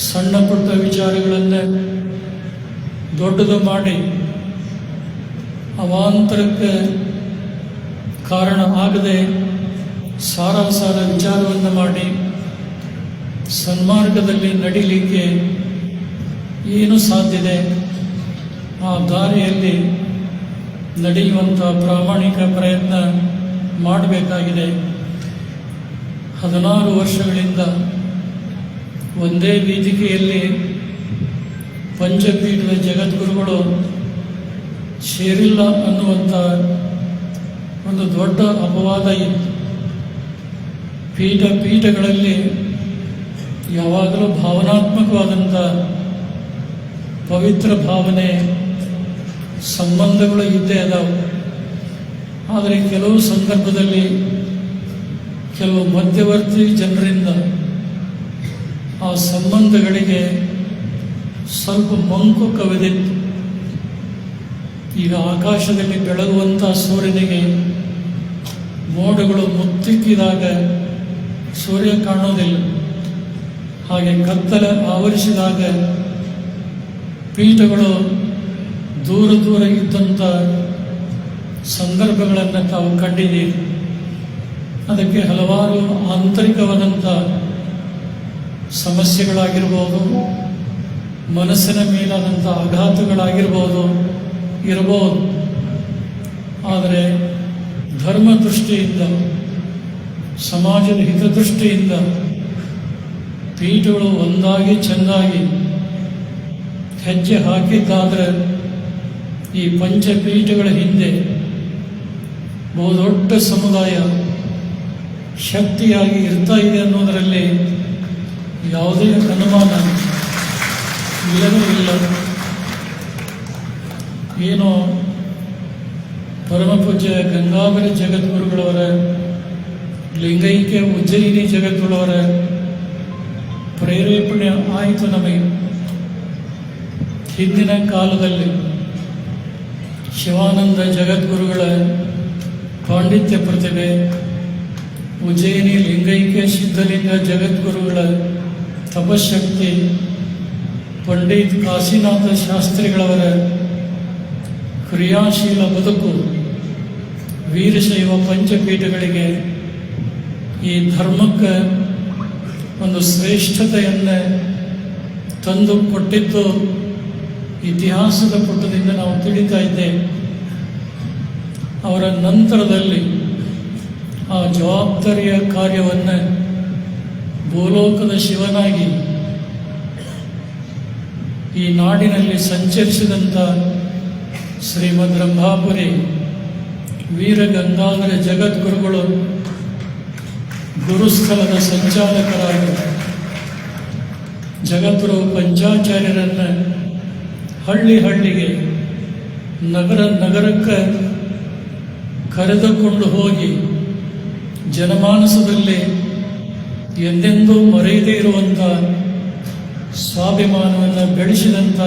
ಸಣ್ಣ ಪುಟ್ಟ ವಿಚಾರಗಳನ್ನು ದೊಡ್ಡದು ಮಾಡಿ ಅವಾಂತರಕ್ಕೆ ಕಾರಣ ಆಗದೆ ಸಾರಾಸಾರ ವಿಚಾರವನ್ನು ಮಾಡಿ ಸನ್ಮಾರ್ಗದಲ್ಲಿ ನಡೀಲಿಕ್ಕೆ ಏನು ಸಾಧ್ಯತೆ ಆ ದಾರಿಯಲ್ಲಿ ನಡೆಯುವಂಥ ಪ್ರಾಮಾಣಿಕ ಪ್ರಯತ್ನ ಮಾಡಬೇಕಾಗಿದೆ. 16 ವರ್ಷಗಳಿಂದ ಒಂದೇ ವೇದಿಕೆಯಲ್ಲಿ ಪಂಚಪೀಠದ ಜಗದ್ಗುರುಗಳು ಸೇರಿಲ್ಲ ಅನ್ನುವಂಥ ಒಂದು ದೊಡ್ಡ ಅಪವಾದ ಇತ್ತು. ಪೀಠಗಳಲ್ಲಿ ಯಾವಾಗಲೂ ಭಾವನಾತ್ಮಕವಾದಂಥ ಪವಿತ್ರ ಭಾವನೆ ಸಂಬಂಧಗಳು ಇದ್ದೇ ಅದಾವೆ. ಆದರೆ ಕೆಲವು ಸಂದರ್ಭದಲ್ಲಿ ಕೆಲವು ಮಧ್ಯವರ್ತಿ ಜನರಿಂದ ಆ ಸಂಬಂಧಗಳಿಗೆ ಸ್ವಲ್ಪ ಮಂಕು ಕವಿದಿತ್ತು. ಈಗ ಆಕಾಶದಲ್ಲಿ ಬೆಳಗುವಂಥ ಸೂರ್ಯನಿಗೆ ಮೋಡಗಳು ಮುತ್ತಿಕ್ಕಿದಾಗ ಸೂರ್ಯ ಕಾಣೋದಿಲ್ಲ. ಹಾಗೆ ಕತ್ತಲೆ ಆವರಿಸಿದಾಗ ಪೀಠಗಳು ದೂರ ದೂರ ಇದ್ದಂಥ ಸಂದರ್ಭಗಳನ್ನು ತಾವು ಕಂಡಿದ್ದೀರಿ. ಅದಕ್ಕೆ ಹಲವಾರು ಆಂತರಿಕವಾದಂಥ ಸಮಸ್ಯೆಗಳಾಗಿರ್ಬೋದು, ಮನಸ್ಸಿನ ಮೇಲಾದಂಥ ಆಘಾತಗಳಾಗಿರ್ಬೋದು ಇರಬಹುದು. ಆದರೆ ಧರ್ಮ ದೃಷ್ಟಿಯಿಂದ, ಸಮಾಜದ ಹಿತದೃಷ್ಟಿಯಿಂದ ಪೀಠಗಳು ಒಂದಾಗಿ ಚೆಂದಾಗಿ ಹೆಜ್ಜೆ ಹಾಕಿದ್ದಾದರೆ ಈ ಪಂಚಪೀಠಗಳ ಹಿಂದೆ ಬಹುದೊಡ್ಡ ಸಮುದಾಯ ಶಕ್ತಿಯಾಗಿ ಇರ್ತಾ ಇದೆ ಅನ್ನೋದರಲ್ಲಿ ಯಾವುದೇ ಅನುಮಾನ ಇಲ್ಲವೇ ಇಲ್ಲ. ಏನೋ ಪರಮಪೂಜ್ಯ ಗಂಗಾಧರ ಜಗದ್ಗುರುಗಳವರ, ಲಿಂಗೈಕ್ಯ ಉಜ್ಜಯಿನಿ ಜಗದ್ಗುರುಗಳವರ ಪ್ರೇರೇಪಣೆ ಆಯಿತು ನಮಗೆ. ಹಿಂದಿನ ಕಾಲದಲ್ಲಿ ಶಿವಾನಂದ ಜಗದ್ಗುರುಗಳ ಪಾಂಡಿತ್ಯ ಪ್ರತಿಭೆ, ಉಜ್ಜಯಿನಿ ಲಿಂಗೈಕ್ಯ ಸಿದ್ಧಲಿಂಗ ಜಗದ್ಗುರುಗಳ ತಪಶಕ್ತಿ, ಪಂಡಿತ್ ಕಾಶಿನಾಥ ಶಾಸ್ತ್ರಿಗಳವರ ಕ್ರಿಯಾಶೀಲ ಬದುಕು ವೀರಶೈವ ಪಂಚಪೀಠಗಳಿಗೆ ಈ ಧರ್ಮಕ್ಕೆ ಒಂದು ಶ್ರೇಷ್ಠತೆಯನ್ನು ತಂದು ಕೊಟ್ಟಿದ್ದು ಇತಿಹಾಸದ ಪುಟದಿಂದ ನಾವು ತಿಳಿತಾ ಇದ್ದೇವೆ. ಅವರ ನಂತರದಲ್ಲಿ ಆ ಜವಾಬ್ದಾರಿಯ ಕಾರ್ಯವನ್ನು ಭೂಲೋಕದ ಶಿವನಾಗಿ ಈ ನಾಡಿನಲ್ಲಿ ಸಂಚರಿಸಿದಂಥ ಶ್ರೀಮದ್ ರಂಭಾಪುರಿ ವೀರಗಂಗಾಧರ ಜಗದ್ಗುರುಗಳು ಗುರುಸ್ಥಳದ ಸಂಚಾಲಕರಾಗಿ ಜಗದ್ಗುರು ಪಂಚಾಚಾರ್ಯರನ್ನು ಹಳ್ಳಿ ಹಳ್ಳಿಗೆ ನಗರ ನಗರಕ್ಕೆ ಕರೆದುಕೊಂಡು ಹೋಗಿ ಜನಮಾನಸದಲ್ಲಿ ಎಂದೆಂದೂ ಮರೆಯದೇ ಇರುವಂಥ ಸ್ವಾಭಿಮಾನವನ್ನು ಬೆಳೆಸಿದಂಥ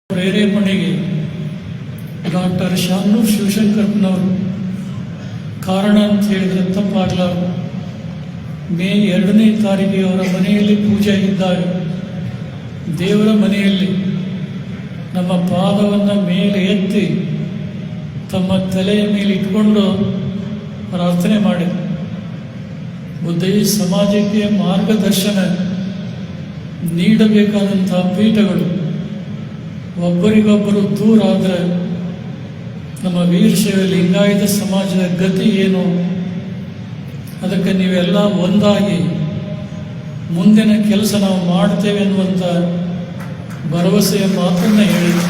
ಪ್ರೇರೇಪಣೆಗೆ ಡಾಕ್ಟರ್ ಶಾಮನೂರು ಶಿವಶಂಕರಪ್ಪನವರು ಕಾರಣ ಅಂತ ಹೇಳಿದರೆ ತಪ್ಪಾಗಲಾರದು. ಮೇ 2ನೇ ತಾರೀಕಿಗೆ ಅವರ ಮನೆಯಲ್ಲಿ ಪೂಜೆ ಇದ್ದಾಗ ದೇವರ ಮನೆಯಲ್ಲಿ ನಮ್ಮ ಪಾದವನ್ನು ಮೇಲೆ ಎತ್ತಿ ತಮ್ಮ ತಲೆಯ ಮೇಲೆ ಇಟ್ಕೊಂಡು ಪ್ರಾರ್ಥನೆ ಮಾಡಿದರು. ಬುದ್ಧ ಈ ಸಮಾಜಕ್ಕೆ ಮಾರ್ಗದರ್ಶನ ನೀಡಬೇಕಾದಂಥ ಪೀಠಗಳು ಒಬ್ಬರಿಗೊಬ್ಬರು ದೂರ ಆದರೆ ನಮ್ಮ ವೀರಶೈವ ಲಿಂಗಾಯತ ಸಮಾಜದ ಗತಿ ಏನು? ಅದಕ್ಕೆ ನೀವೆಲ್ಲ ಒಂದಾಗಿ ಮುಂದಿನ ಕೆಲಸ ನಾವು ಮಾಡ್ತೇವೆ ಅನ್ನುವಂಥ ಭರವಸೆಯ ಮಾತನ್ನು ಹೇಳಿದರು.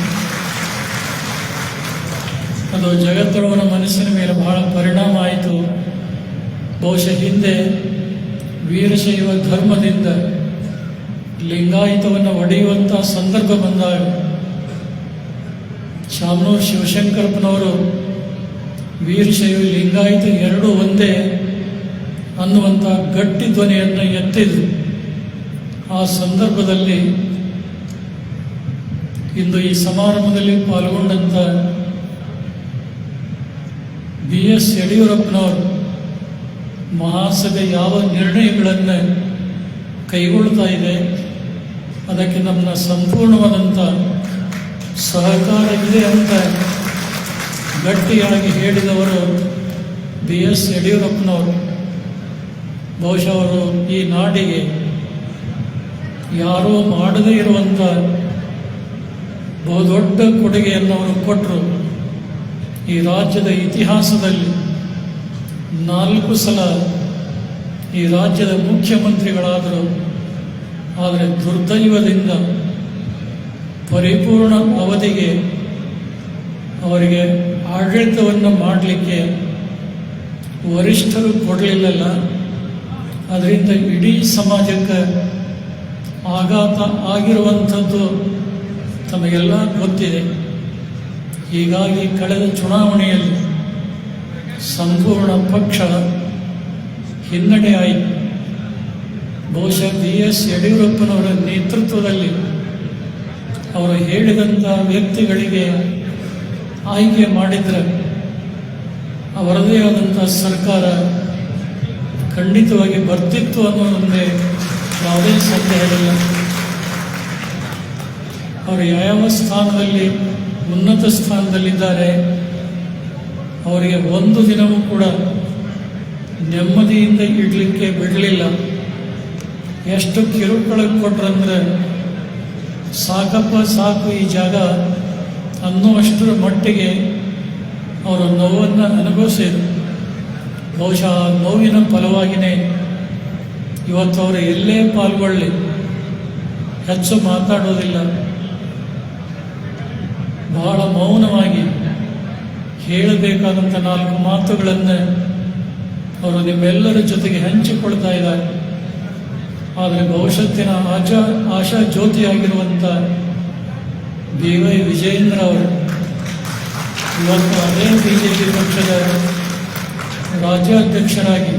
ಅದು ಜಗತ್ತೊಳವರ ಮನಸ್ಸಿನ ಮೇಲೆ ಬಹಳ ಪರಿಣಾಮ ಆಯಿತು. ಬಹುಶಃ ಹಿಂದೆ ವೀರಶೈವ ಧರ್ಮದಿಂದ ಲಿಂಗಾಯತವನ್ನು ಒಡೆಯುವಂಥ ಸಂದರ್ಭ ಬಂದಾಗ ಶಾಮನೂರು ಶಿವಶಂಕರಪ್ಪನವರು ವೀರಶೈವ ಲಿಂಗಾಯತ ಎರಡೂ ಒಂದೇ ಅನ್ನುವಂಥ ಗಟ್ಟಿ ಧ್ವನಿಯನ್ನು ಎತ್ತಿದರು. ಆ ಸಂದರ್ಭದಲ್ಲಿ ಇಂದು ಈ ಸಮಾರಂಭದಲ್ಲಿ ಪಾಲ್ಗೊಂಡಂಥ BS ಯಡಿಯೂರಪ್ಪನವರು ಮಹಾಸಭೆ ಯಾವ ನಿರ್ಣಯಗಳನ್ನು ಕೈಗೊಳ್ತಾ ಇದೆ ಅದಕ್ಕೆ ನಮ್ಮ ಸಂಪೂರ್ಣವಾದಂಥ ಸಹಕಾರ ಇದೆ ಅಂತ ಗಟ್ಟಿಯಾಗಿ ಹೇಳಿದವರು BS ಯಡಿಯೂರಪ್ಪನವರು. ಬಹುಶಃ ಅವರು ಈ ನಾಡಿಗೆ ಯಾರೂ ಮಾಡದೇ ಇರುವಂಥ ಬಹುದೊಡ್ಡ ಕೊಡುಗೆಯನ್ನು ಅವರು ಕೊಟ್ಟರು. ಈ ರಾಜ್ಯದ ಇತಿಹಾಸದಲ್ಲಿ 4 ಸಲ ಈ ರಾಜ್ಯದ ಮುಖ್ಯಮಂತ್ರಿಗಳಾದರು. ಆದರೆ ದುರ್ದೈವದಿಂದ ಪರಿಪೂರ್ಣ ಅವಧಿಗೆ ಅವರಿಗೆ ಆಡಳಿತವನ್ನು ಮಾಡಲಿಕ್ಕೆ ವರಿಷ್ಠರು ಕೊಡಲಿಲ್ಲಲ್ಲ. ಅದರಿಂದ ಇಡೀ ಸಮಾಜಕ್ಕೆ ಆಘಾತ ಆಗಿರುವಂಥದ್ದು ತಮಗೆಲ್ಲ ಗೊತ್ತಿದೆ. ಹೀಗಾಗಿ ಕಳೆದ ಚುನಾವಣೆಯಲ್ಲಿ ಸಂಪೂರ್ಣ ಪಕ್ಷ ಹಿನ್ನಡೆ ಆಯಿತು. ಬಹುಶಃ BS ಯಡಿಯೂರಪ್ಪನವರ ನೇತೃತ್ವದಲ್ಲಿ ಅವರು ಹೇಳಿದಂಥ ವ್ಯಕ್ತಿಗಳಿಗೆ ಆಯ್ಕೆ ಮಾಡಿದರೆ ಅವರದೇ ಆದಂಥ ಸರ್ಕಾರ ಖಂಡಿತವಾಗಿ ಬರ್ತಿತ್ತು ಅನ್ನೋದೊಂದೇ ಯಾವುದೇ ಸಂದೇಹವಿಲ್ಲ. ಅವರು ಯಾವ ಸ್ಥಾನದಲ್ಲಿ ಉನ್ನತ ಸ್ಥಾನದಲ್ಲಿದ್ದಾರೆ, ಅವರಿಗೆ ಒಂದು ದಿನವೂ ಕೂಡ ನೆಮ್ಮದಿಯಿಂದ ಇಡಲಿಕ್ಕೆ ಬಿಡಲಿಲ್ಲ. ಎಷ್ಟು ಕಿರುಕುಳ ಕೊಟ್ರಂದ್ರೆ ಸಾಕಪ್ಪ ಸಾಕು ಈ ಜಾಗ ಅನ್ನುವಷ್ಟರ ಮಟ್ಟಿಗೆ ಅವರ ನೋವನ್ನು ಅನುಭವಿಸಿದರು. ಬಹುಶಃ ನೋವಿನ ಫಲವಾಗಿಯೇ ಇವತ್ತು ಅವರು ಎಲ್ಲೇ ಪಾಲ್ಗೊಳ್ಳಿ ಹೆಚ್ಚು ಮಾತಾಡೋದಿಲ್ಲ, ಬಹಳ ಮೌನವಾಗಿ ಹೇಳಬೇಕಾದಂಥ 4 ಮಾತುಗಳನ್ನು ಅವರು ನಿಮ್ಮೆಲ್ಲರ ಜೊತೆಗೆ ಹಂಚಿಕೊಳ್ತಾ ಇದ್ದಾರೆ. ಆದರೆ ಭವಿಷ್ಯತ್ತಿನ ಆಶಾ ಜ್ಯೋತಿಯಾಗಿರುವಂಥ BY ವಿಜಯೇಂದ್ರ ಅವರು ಇವತ್ತು ಅದೇ BJP ಪಕ್ಷದ ರಾಜ್ಯಾಧ್ಯಕ್ಷರಾಗಿ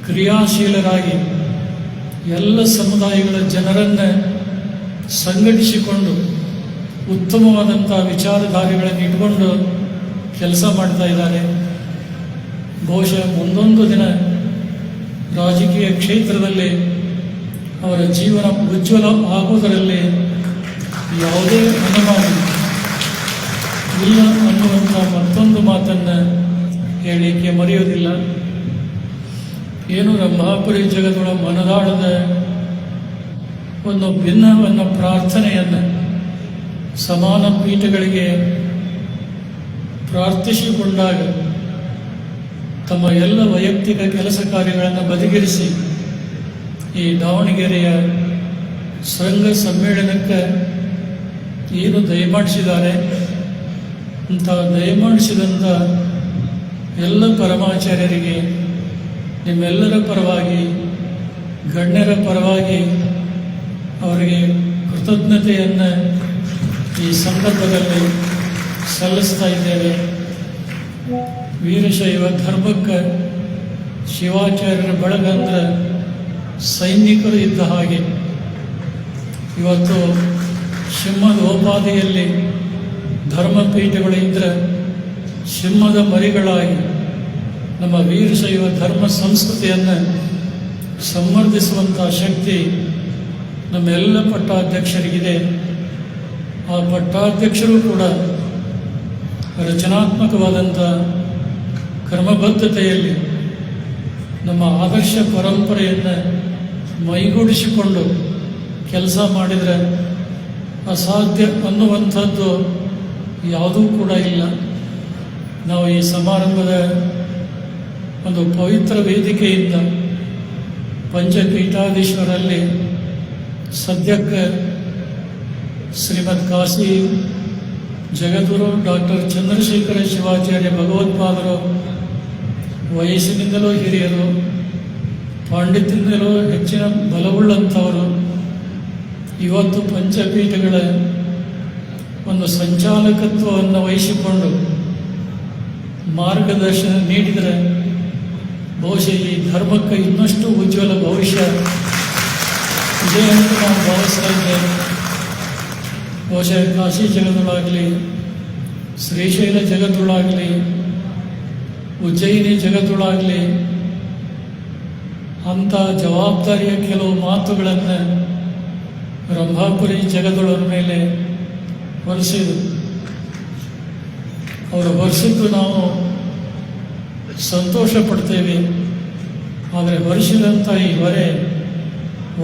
ಕ್ರಿಯಾಶೀಲರಾಗಿ ಎಲ್ಲ ಸಮುದಾಯಗಳ ಜನರನ್ನು ಸಂಘಟಿಸಿಕೊಂಡು ಉತ್ತಮವಾದಂಥ ವಿಚಾರಧಾರೆಗಳನ್ನು ಇಟ್ಕೊಂಡು ಕೆಲಸ ಮಾಡ್ತಾ ಇದ್ದಾರೆ. ಬಹುಶಃ ಮುಂದೊಂದು ದಿನ ರಾಜಕೀಯ ಕ್ಷೇತ್ರದಲ್ಲಿ ಅವರ ಜೀವನ ಉಜ್ವಲ ಆಗುವುದರಲ್ಲಿ ಯಾವುದೇ ಅನುಮಾನ ಇಲ್ಲ ಅನ್ನುವಂಥ ಮತ್ತೊಂದು ಮಾತನ್ನು ಹೇಳಲಿಕ್ಕೆ ಮರೆಯೋದಿಲ್ಲ. ಏನು ರಂಭಾಪುರಿ ಜಗದೊಳ ಮನದಾಳದ ಒಂದು ಭಿನ್ನವನ್ನು ಪ್ರಾರ್ಥನೆಯನ್ನು ಸಮಾನ ಪೀಠಗಳಿಗೆ ಪ್ರಾರ್ಥಿಸಿಕೊಂಡಾಗ ತಮ್ಮ ಎಲ್ಲ ವೈಯಕ್ತಿಕ ಕೆಲಸ ಕಾರ್ಯಗಳನ್ನು ಬದಿಗಿರಿಸಿ ಈ ದಾವಣಗೆರೆಯ ಸಂಘ ಸಮ್ಮೇಳನಕ್ಕೆ ಏನು ದಯಮಾಡಿಸಿದ್ದಾರೆ ಅಂತ ದಯಮಾಡಿಸಿದಂಥ ಎಲ್ಲ ಪರಮಾಚಾರ್ಯರಿಗೆ ನಿಮ್ಮೆಲ್ಲರ ಪರವಾಗಿ, ಗಣ್ಯರ ಪರವಾಗಿ ಅವರಿಗೆ ಕೃತಜ್ಞತೆಯನ್ನು ಈ ಸಂದರ್ಭದಲ್ಲಿ ಸಲ್ಲಿಸ್ತಾ ಇದ್ದೇವೆ. ವೀರಶೈವ ಧರ್ಮಕ್ಕೆ ಶಿವಾಚಾರ್ಯರ ಬಳಗ ಅಂದ್ರೆ ಸೈನಿಕರು ಇದ್ದ ಹಾಗೆ. ಇವತ್ತು ಸಿಂಹದ ಓಪಾದಿಯಲ್ಲಿ ಧರ್ಮಪೀಠಗಳು ಇದ್ದರೆ ಸಿಂಹದ ಮರಿಗಳಾಗಿ ನಮ್ಮ ವೀರಶೈವ ಧರ್ಮ ಸಂಸ್ಕೃತಿಯನ್ನು ಸಂವರ್ಧಿಸುವಂಥ ಶಕ್ತಿ ನಮ್ಮೆಲ್ಲ ಪಟ್ಟಾಧ್ಯಕ್ಷರಿಗಿದೆ. ಆ ಪಟ್ಟಾಧ್ಯಕ್ಷರು ಕೂಡ ರಚನಾತ್ಮಕವಾದಂಥ ಕ್ರಮಬದ್ಧತೆಯಲ್ಲಿ ನಮ್ಮ ಆದರ್ಶ ಪರಂಪರೆಯನ್ನು ಮೈಗೂಡಿಸಿಕೊಂಡು ಕೆಲಸ ಮಾಡಿದರೆ ಅಸಾಧ್ಯ ಅನ್ನುವಂಥದ್ದು ಯಾವುದೂ ಕೂಡ ಇಲ್ಲ. ನಾವು ಈ ಸಮಾರಂಭದ ಒಂದು ಪವಿತ್ರ ವೇದಿಕೆಯಿಂದ ಪಂಚಪೀಠಾಧೀಶ್ವರಲ್ಲಿ ಸದ್ಯಕ್ಕೆ ಶ್ರೀಮದ್ ಕಾಶಿ ಜಗದ್ಗುರು ಡಾಕ್ಟರ್ ಚಂದ್ರಶೇಖರ ಶಿವಾಚಾರ್ಯ ಭಗವತ್ಪಾದರು ವಯಸ್ಸಿನಿಂದಲೂ ಹಿರಿಯರು, ಪಾಂಡಿತ್ಯದಿಂದಲೂ ಹೆಚ್ಚಿನ ಬಲವುಳ್ಳಂಥವರು. ಇವತ್ತು ಪಂಚಪೀಠಗಳ ಒಂದು ಸಂಚಾಲಕತ್ವವನ್ನು ವಹಿಸಿಕೊಂಡು ಮಾರ್ಗದರ್ಶನ ನೀಡಿದರೆ ಬಹುಶಃ ಈ ಧರ್ಮಕ್ಕೆ ಇನ್ನಷ್ಟು ಉಜ್ವಲ ಭವಿಷ್ಯ ಇದೆ ಅಂತ ನಾವು ಭಾವಿಸ್ತಾ ಇದ್ದೇವೆ. ಬಹುಶಃ ಕಾಶಿ ಜಗತ್ತೊಳಾಗಲಿ, ಶ್ರೀಶೈಲ ಜಗತ್ತೊಳಾಗಲಿ, ಉಜ್ಜಯಿನಿ ಜಗತ್ತೊಳಾಗಲಿ ಅಂಥ ಜವಾಬ್ದಾರಿಯ ಕೆಲವು ಮಾತುಗಳನ್ನು ರಂಭಾಪುರಿ ಜಗದೊಳರ ಮೇಲೆ ಹೊರಿಸಿದರು. ಅವರು ಹೊರಿಸಿದ್ದು ನಾವು ಸಂತೋಷ ಪಡ್ತೇವೆ. ಆದರೆ ಹೊರಿಸಿದಂಥ ಈ ಹೊರೆ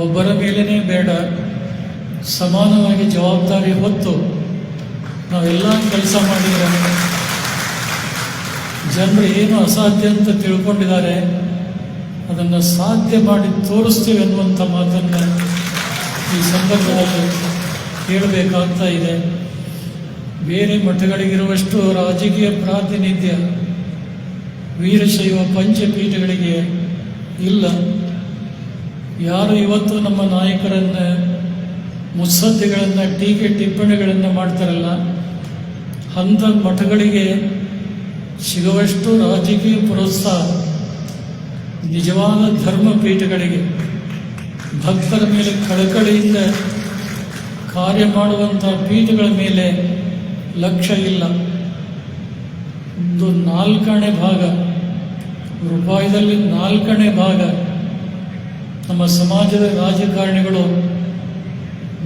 ಒಬ್ಬರ ಮೇಲೇ ಬೇಡ, ಸಮಾನವಾಗಿ ಜವಾಬ್ದಾರಿ ಹೊತ್ತು ನಾವೆಲ್ಲ ಕೆಲಸ ಮಾಡಿದರೆ ಜನರು ಏನು ಅಸಾಧ್ಯ ಅಂತ ತಿಳ್ಕೊಂಡಿದ್ದಾರೆ ಅದನ್ನು ಸಾಧ್ಯ ಮಾಡಿ ತೋರಿಸ್ತೀವಿ ಅನ್ನುವಂಥ ಮಾತನ್ನು ಈ ಸಂದರ್ಭದಲ್ಲಿ ಹೇಳಬೇಕಾಗ್ತಾ ಇದೆ. ಬೇರೆ ಮಠಗಳಿಗಿರುವಷ್ಟು ರಾಜಕೀಯ ಪ್ರಾತಿನಿಧ್ಯ ವೀರಶೈವ ಪಂಚಪೀಠಗಳಿಗೆ ಇಲ್ಲ. ಯಾರು ಇವತ್ತು ನಮ್ಮ ನಾಯಕರನ್ನು ಮುತ್ಸದ್ದಿಗಳನ್ನು ಟೀಕೆ ಟಿಪ್ಪಣಿಗಳನ್ನು ಮಾಡ್ತಾರಲ್ಲ, ಅಂಥ ಮಠಗಳಿಗೆ ಸಿಗುವಷ್ಟು ರಾಜಕೀಯ ಪ್ರೋತ್ಸಾಹ ನಿಜವಾದ ಧರ್ಮಪೀಠಗಳಿಗೆ ಭಕ್ತರ ಮೇಲೆ ಕಳಕಳಿಯಿಂದ ಕಾರ್ಯ ಮಾಡುವಂಥ ಪೀಠಗಳ ಮೇಲೆ ಲಕ್ಷ್ಯ ಇಲ್ಲ. ಒಂದು 4ನೇ ಭಾಗ ರೂಪಾಯಿದಲ್ಲಿ 4ನೇ ಭಾಗ ನಮ್ಮ ಸಮಾಜದ ರಾಜಕಾರಣಿಗಳು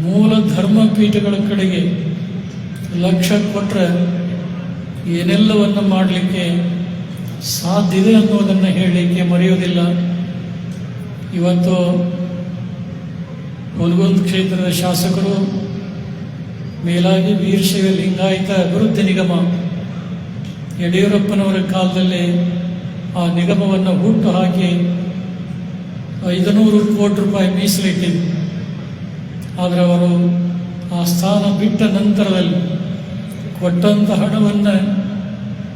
ಮೂಲ ಧರ್ಮಪೀಠಗಳ ಕಡೆಗೆ ಲಕ್ಷ್ಯ ಕೊಟ್ಟರೆ ಏನೆಲ್ಲವನ್ನು ಮಾಡಲಿಕ್ಕೆ ಸಾಧ್ಯ ಇದೆ ಅನ್ನೋದನ್ನು ಹೇಳಲಿಕ್ಕೆ ಮರೆಯೋದಿಲ್ಲ. ಇವತ್ತು ಹುನಗುಂದ ಕ್ಷೇತ್ರದ ಶಾಸಕರು, ಮೇಲಾಗಿ ವೀರಶೈವ ಲಿಂಗಾಯತ ಅಭಿವೃದ್ಧಿ ನಿಗಮ ಯಡಿಯೂರಪ್ಪನವರ ಕಾಲದಲ್ಲಿ ಆ ನಿಗಮವನ್ನು ಹುಟ್ಟು ಹಾಕಿ 500 ಕೋಟಿ ರೂಪಾಯಿ ಮೀಸಲಿಟ್ಟಿದ್ದು. ಆದರೆ ಅವರು ಆ ಸ್ಥಾನ ಬಿಟ್ಟ ನಂತರದಲ್ಲಿ ಕೊಟ್ಟಂಥ ಹಣವನ್ನು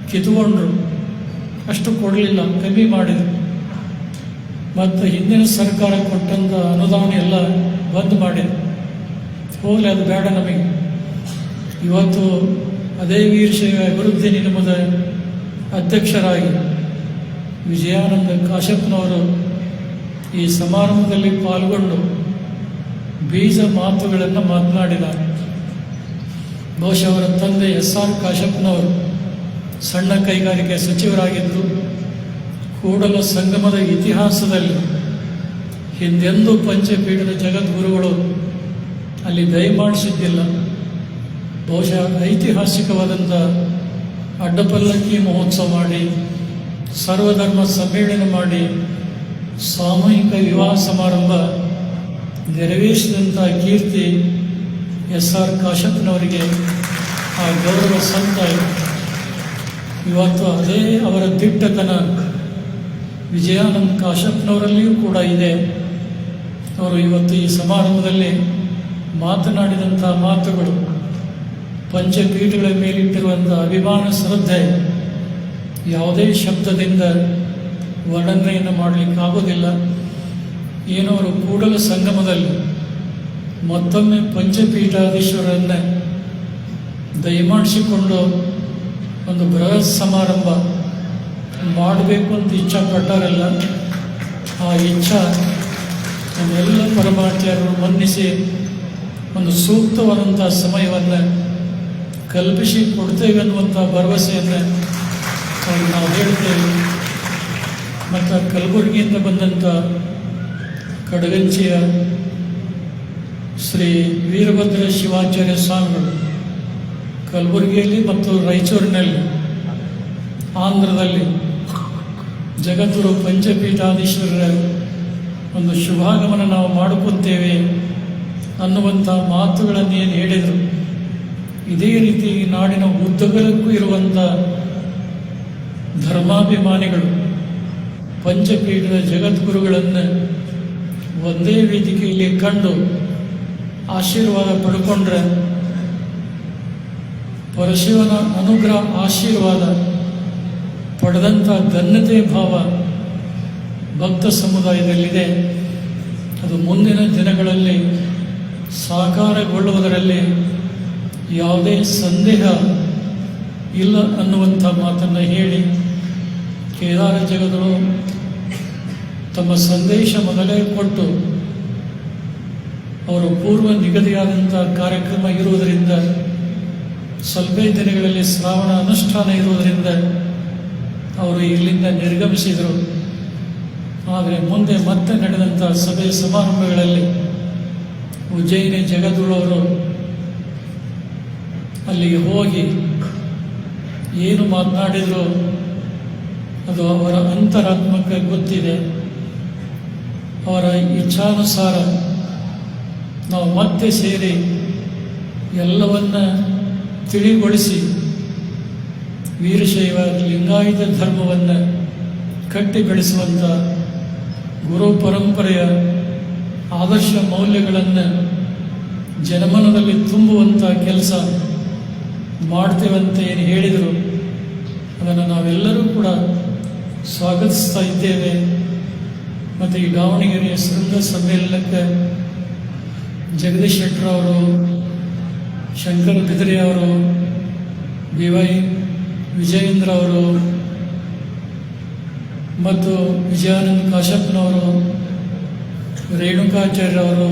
ಕಿತ್ತುಕೊಂಡ್ರು. ಅಷ್ಟು ಕೊಡಲಿಲ್ಲ, ಕಮ್ಮಿ ಮಾಡಿದರು. ಮತ್ತು ಹಿಂದಿನ ಸರ್ಕಾರ ಕೊಟ್ಟಂಥ ಅನುದಾನ ಎಲ್ಲ ಬಂದ್ ಮಾಡಿದರು. ಹೋಗಲಿ, ಅದು ಬೇಡ ನಮಗೆ. ಇವತ್ತು ಅದೇ ವೀರಶೈವ ಅಭಿವೃದ್ಧಿ ನಿಗಮದ ಅಧ್ಯಕ್ಷರಾಗಿ ವಿಜಯಾನಂದ ಕಾಶ್ಯಪ್ನವರು ಈ ಸಮಾರಂಭದಲ್ಲಿ ಪಾಲ್ಗೊಂಡು ಬೀಜ ಮಾತುಗಳನ್ನು ಮಾತನಾಡಿದ್ದಾರೆ. ಬಹುಶಃ ಅವರ ತಂದೆ SR ಕಾಶ್ಯಪ್ನವರು ಸಣ್ಣ ಕೈಗಾರಿಕೆ ಸಚಿವರಾಗಿದ್ದರು. ಕೂಡಲ ಸಂಗಮದ ಇತಿಹಾಸದಲ್ಲಿ ಹಿಂದೆಂದೂ ಪಂಚಪೀಠದ ಜಗದ್ಗುರುಗಳು ಅಲ್ಲಿ ದಯಮಾಡಿಸಿದ್ದಿಲ್ಲ. ಬಹುಶಃ ಐತಿಹಾಸಿಕವಾದಂಥ ಅಡ್ಡಪಲ್ಲಕ್ಕಿ ಮಹೋತ್ಸವ ಮಾಡಿ, ಸರ್ವಧರ್ಮ ಸಮ್ಮೇಳನ ಮಾಡಿ, ಸಾಮೂಹಿಕ ವಿವಾಹ ಸಮಾರಂಭ ನೆರವೇರಿಸಿದಂಥ ಕೀರ್ತಿ SR ಕಾಶ್ಯಪ್ನವರಿಗೆ ಆ ಗೌರವ ಸಂತ. ಇವತ್ತು ಅದೇ ಅವರ ದಿಟ್ಟತನ ವಿಜಯಾನಂದ್ ಕಾಶ್ಯಪ್ನವರಲ್ಲಿಯೂ ಕೂಡ ಇದೆ. ಅವರು ಇವತ್ತು ಈ ಸಮಾರಂಭದಲ್ಲಿ ಮಾತನಾಡಿದಂಥ ಮಾತುಗಳು, ಪಂಚಪೀಠಗಳ ಮೇಲಿಟ್ಟಿರುವಂಥ ಅಭಿಮಾನ ಶ್ರದ್ಧೆ ಯಾವುದೇ ಶಬ್ದದಿಂದ ವರ್ಣನೆಯನ್ನು ಮಾಡಲಿಕ್ಕಾಗೋದಿಲ್ಲ. ಏನೋ ಅವರು ಕೂಡಲ ಸಂಗಮದಲ್ಲಿ ಮತ್ತೊಮ್ಮೆ ಪಂಚಪೀಠಾಧೀಶ್ವರನ್ನು ದಯಮಾಡಿಸಿಕೊಂಡು ಒಂದು ಬೃಹತ್ ಸಮಾರಂಭ ಮಾಡಬೇಕು ಅಂತ ಇಚ್ಛಪಟ್ಟಾರಲ್ಲ, ಆ ಇಚ್ಛಾ ನಮ್ಮೆಲ್ಲ ಪರಮಾಚಾರ್ಯರು ಮನ್ನಿಸಿ ಒಂದು ಸೂಕ್ತವಾದಂಥ ಸಮಯವನ್ನು ಕಲ್ಪಿಸಿ ಕೊಡ್ತೇವೆ ಅನ್ನುವಂಥ ಭರವಸೆಯನ್ನು ನಾವು ಹೇಳ್ತೇವೆ. ಮತ್ತು ಕಲಬುರಗಿಯಿಂದ ಬಂದಂಥ ಕಡಗಂಚಿಯ ಶ್ರೀ ವೀರಭದ್ರ ಶಿವಾಚಾರ್ಯ ಸ್ವಾಮಿಗಳು ಕಲಬುರಗಿಯಲ್ಲಿ ಮತ್ತು ರಾಯಚೂರಿನಲ್ಲಿ, ಆಂಧ್ರದಲ್ಲಿ ಜಗದ್ಗುರು ಪಂಚಪೀಠಾಧೀಶ್ವರರ ಒಂದು ಶುಭಾಗಮನ ನಾವು ಮಾಡಿಕೊಳ್ತೇವೆ ಅನ್ನುವಂಥ ಮಾತುಗಳನ್ನು ಏನು ಹೇಳಿದರು. ಇದೇ ರೀತಿ ನಾಡಿನ ಉದ್ದಗಲಕ್ಕೂ ಇರುವಂಥ ಧರ್ಮಾಭಿಮಾನಿಗಳು ಪಂಚಪೀಠದ ಜಗದ್ಗುರುಗಳನ್ನು ಒಂದೇ ವೇದಿಕೆಯಲ್ಲಿ ಕಂಡು ಆಶೀರ್ವಾದ ಪಡ್ಕೊಂಡ್ರೆ ಪರಶಿವನ ಅನುಗ್ರಹ ಆಶೀರ್ವಾದ ಪಡೆದಂಥ ಧನ್ಯತೆ ಭಾವ ಭಕ್ತ ಸಮುದಾಯದಲ್ಲಿದೆ. ಅದು ಮುಂದಿನ ದಿನಗಳಲ್ಲಿ ಸಾಕಾರಗೊಳ್ಳುವುದರಲ್ಲಿ ಯಾವುದೇ ಸಂದೇಹ ಇಲ್ಲ ಅನ್ನುವಂಥ ಮಾತನ್ನು ಹೇಳಿ, ಕೇದಾರ ಜಗದರು ತಮ್ಮ ಸಂದೇಶ ಮೊದಲೇ ಕೊಟ್ಟು ಅವರು ಪೂರ್ವ ನಿಗದಿಯಾದಂಥ ಕಾರ್ಯಕ್ರಮ ಇರುವುದರಿಂದ, ಸ್ವಲ್ಪ ದಿನಗಳಲ್ಲಿ ಶ್ರಾವಣ ಅನುಷ್ಠಾನ ಇರುವುದರಿಂದ ಅವರು ಇಲ್ಲಿಂದ ನಿರ್ಗಮಿಸಿದರು. ಆದರೆ ಮುಂದೆ ಮತ್ತೆ ನಡೆದಂಥ ಸಭೆ ಸಮಾರಂಭಗಳಲ್ಲಿ ಉಜ್ಜಯಿನಿ ಜಗದ್ಗುರುವರು ಅಲ್ಲಿಗೆ ಹೋಗಿ ಏನು ಮಾತನಾಡಿದ್ರು ಅದು ಅವರ ಅಂತರಾತ್ಮಕ್ಕೆ ಗೊತ್ತಿದೆ. ಅವರ ಇಚ್ಛಾನುಸಾರ ನಾವು ಮತ್ತೆ ಸೇರಿ ಎಲ್ಲವನ್ನ ತಿಳಿಗೊಳಿಸಿ ವೀರಶೈವ ಲಿಂಗಾಯತ ಧರ್ಮವನ್ನು ಕಟ್ಟಿ ಬೆಳೆಸುವಂಥ ಗುರು ಪರಂಪರೆಯ ಆದರ್ಶ ಮೌಲ್ಯಗಳನ್ನು ಜನಮನದಲ್ಲಿ ತುಂಬುವಂಥ ಕೆಲಸ ಮಾಡ್ತೇವಂತ ಏನು ಹೇಳಿದರು, ಅದನ್ನು ನಾವೆಲ್ಲರೂ ಕೂಡ ಸ್ವಾಗತಿಸ್ತಾ ಇದ್ದೇವೆ. ಮತ್ತು ಈ ದಾವಣಗೆರೆಯ ಶೃಂಗ ಸಮ್ಮೇಳನಕ್ಕೆ ಜಗದೀಶ್ ಶೆಟ್ಟರ್ ಅವರು, ಶಂಕರ್ ಬಿದರಿ ಅವರು, BY ವಿಜಯೇಂದ್ರ ಅವರು ಮತ್ತು ವಿಜಯಾನಂದ್ ಕಾಶ್ಯಪ್ನವರು, ರೇಣುಕಾಚಾರ್ಯರವರು,